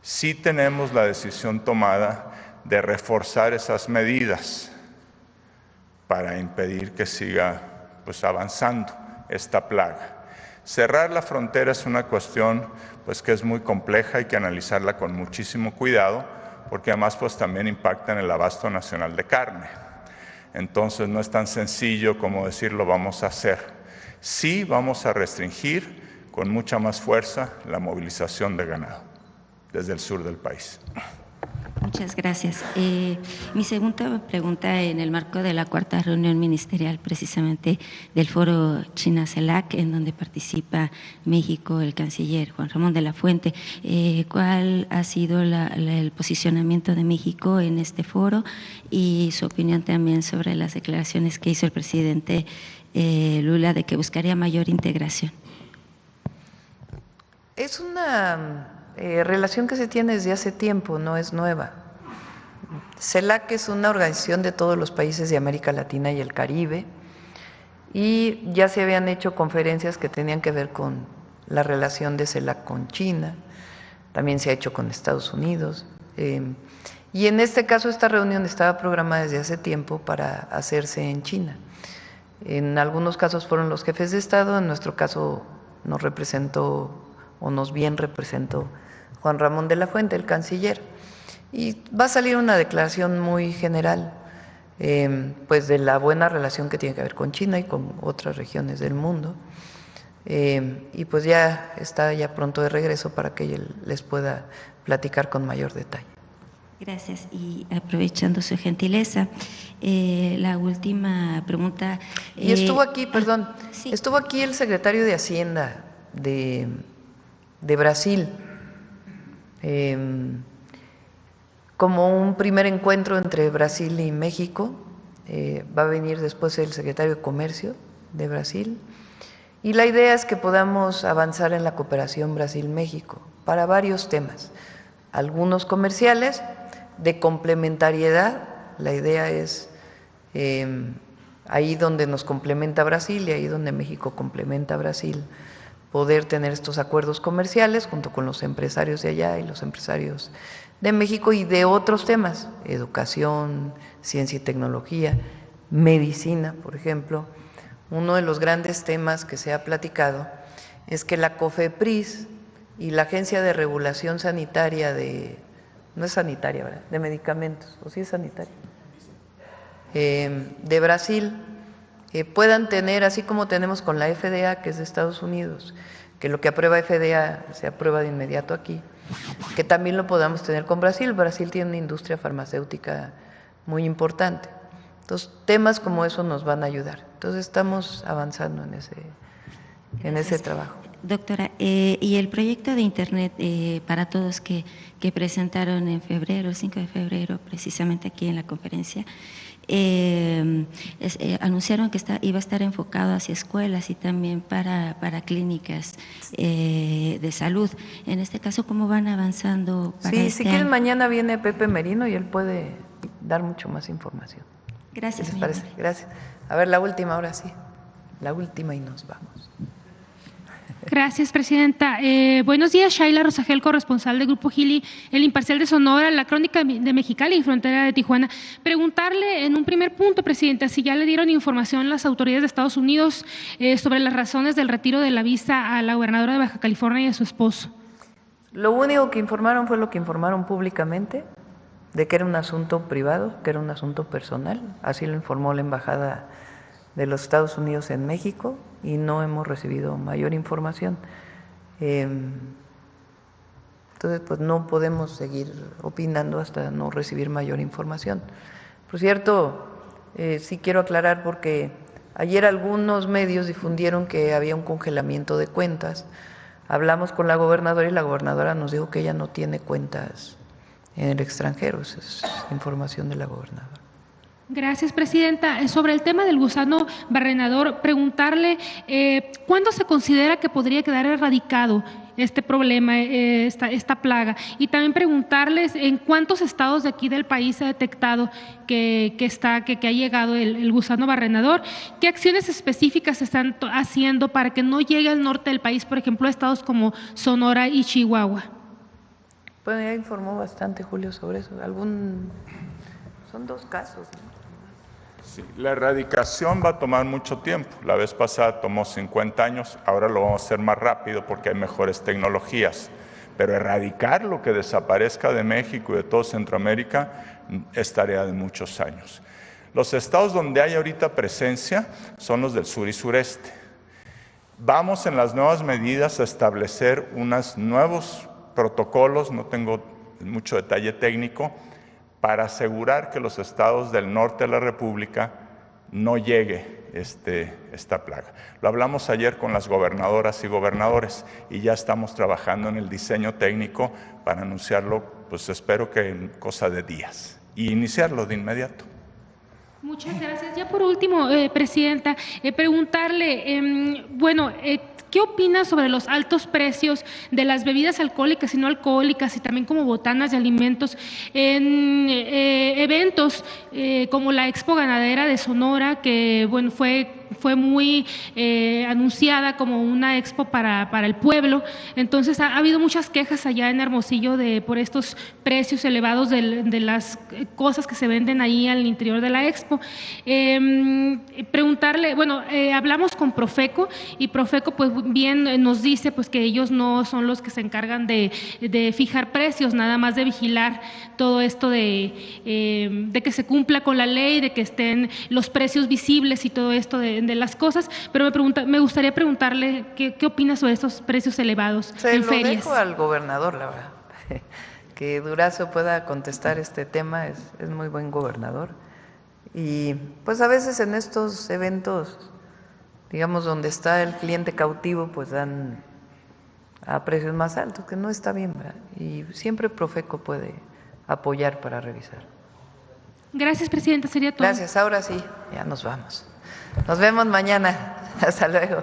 Sí tenemos la decisión tomada de reforzar esas medidas para impedir que siga pues, avanzando esta plaga. Cerrar la frontera es una cuestión pues, que es muy compleja, hay que analizarla con muchísimo cuidado, porque además pues, también impacta en el abasto nacional de carne. Entonces no es tan sencillo como decir lo vamos a hacer. Sí vamos a restringir con mucha más fuerza la movilización de ganado desde el sur del país.
Muchas gracias. Mi segunda pregunta, en el marco de la 4ª reunión ministerial precisamente del foro China-CELAC, en donde participa México, el canciller Juan Ramón de la Fuente, ¿cuál ha sido el posicionamiento de México en este foro y su opinión también sobre las declaraciones que hizo el presidente Lula de que buscaría mayor integración?
Es una relación que se tiene desde hace tiempo, no es nueva. CELAC es una organización de todos los países de América Latina y el Caribe y ya se habían hecho conferencias que tenían que ver con la relación de CELAC con China, también se ha hecho con Estados Unidos y en este caso esta reunión estaba programada desde hace tiempo para hacerse en China. En algunos casos fueron los jefes de Estado, en nuestro caso nos representó o nos bien representó Juan Ramón de la Fuente, el canciller. Y va a salir una declaración muy general, pues de la buena relación que tiene que ver con China y con otras regiones del mundo. Y pues ya está ya pronto de regreso para que él les pueda platicar con mayor detalle.
Gracias. Y aprovechando su gentileza, la última pregunta.
Y estuvo aquí, perdón,
sí.
Estuvo aquí el secretario de Hacienda de Brasil, como un primer encuentro entre Brasil y México. Va a venir después el secretario de Comercio de Brasil y la idea es que podamos avanzar en la cooperación Brasil-México para varios temas, algunos comerciales, de complementariedad. La idea es ahí donde nos complementa Brasil y ahí donde México complementa a Brasil, poder tener estos acuerdos comerciales junto con los empresarios de allá y los empresarios de México y de otros temas, educación, ciencia y tecnología, medicina, por ejemplo. Uno de los grandes temas que se ha platicado es que la COFEPRIS y la Agencia de Regulación Sanitaria no es sanitaria, ¿verdad?, de medicamentos, ¿o sí es sanitaria?, de Brasil, puedan tener, así como tenemos con la FDA, que es de Estados Unidos, que lo que aprueba FDA se aprueba de inmediato aquí, que también lo podamos tener con Brasil. Brasil tiene una industria farmacéutica muy importante. Entonces, temas como eso nos van a ayudar. Entonces, estamos avanzando en ese trabajo.
Doctora, y el proyecto de Internet para todos que presentaron en febrero, el 5 de febrero, precisamente aquí en la conferencia, anunciaron que iba a estar enfocado hacia escuelas y también para clínicas de salud. En este caso, ¿cómo van avanzando para
Sí,
este
si quieren,
año?
mañana viene Pepe Merino y él puede dar mucho más información.
Gracias.
¿Qué les parece? Gracias. A ver, la última, ahora sí. La última y nos vamos.
Gracias, presidenta. Buenos días, Shaila Rosagel, corresponsal del Grupo Gili, El Imparcial de Sonora, La Crónica de Mexicali y Frontera de Tijuana. Preguntarle en un primer punto, presidenta, si ya le dieron información las autoridades de Estados Unidos sobre las razones del retiro de la visa a la gobernadora de Baja California y a su esposo.
Lo único que informaron fue lo que informaron públicamente, de que era un asunto privado, que era un asunto personal. Así lo informó la Embajada de los Estados Unidos en México y no hemos recibido mayor información. Entonces, pues no podemos seguir opinando hasta no recibir mayor información. Por cierto, sí quiero aclarar porque ayer algunos medios difundieron que había un congelamiento de cuentas. Hablamos con la gobernadora y la gobernadora nos dijo que ella no tiene cuentas en el extranjero. Esa es información de la gobernadora.
Gracias, presidenta. Sobre el tema del gusano barrenador, preguntarle ¿cuándo se considera que podría quedar erradicado este problema, esta plaga? Y también preguntarles en cuántos estados de aquí del país se ha detectado que ha llegado el gusano barrenador. ¿Qué acciones específicas se están haciendo para que no llegue al norte del país, por ejemplo, a estados como Sonora y Chihuahua?
Bueno, ya informó bastante Julio sobre eso. Son 2 casos, ¿no?
Sí, la erradicación va a tomar mucho tiempo. La vez pasada tomó 50 años, ahora lo vamos a hacer más rápido porque hay mejores tecnologías. Pero erradicar lo que desaparezca de México y de todo Centroamérica es tarea de muchos años. Los estados donde hay ahorita presencia son los del sur y sureste. Vamos en las nuevas medidas a establecer unos nuevos protocolos, no tengo mucho detalle técnico, para asegurar que los estados del norte de la República no llegue esta plaga. Lo hablamos ayer con las gobernadoras y gobernadores y ya estamos trabajando en el diseño técnico para anunciarlo, pues espero que en cosa de días, y iniciarlo de inmediato.
Muchas gracias. Ya por último, presidenta, preguntarle, ¿qué opina sobre los altos precios de las bebidas alcohólicas y no alcohólicas y también como botanas de alimentos en eventos como la Expo Ganadera de Sonora, que bueno, fue muy anunciada como una expo para el pueblo? Entonces ha habido muchas quejas allá en Hermosillo por estos precios elevados de las cosas que se venden ahí al interior de la expo. Preguntarle, hablamos con Profeco y Profeco pues bien nos dice pues que ellos no son los que se encargan de fijar precios, nada más de vigilar todo esto de que se cumpla con la ley, de que estén los precios visibles y todo esto de las cosas, pero me gustaría preguntarle qué opina sobre estos precios elevados en ferias.
Se lo dejo al gobernador, la verdad. Que Durazo pueda contestar este tema, es muy buen gobernador. Y pues a veces en estos eventos, digamos, donde está el cliente cautivo, pues dan a precios más altos, que no está bien, ¿verdad? Y siempre Profeco puede apoyar para revisar.
Gracias, presidenta, sería todo.
Gracias, ahora sí, ya nos vamos. Nos vemos mañana. Hasta luego.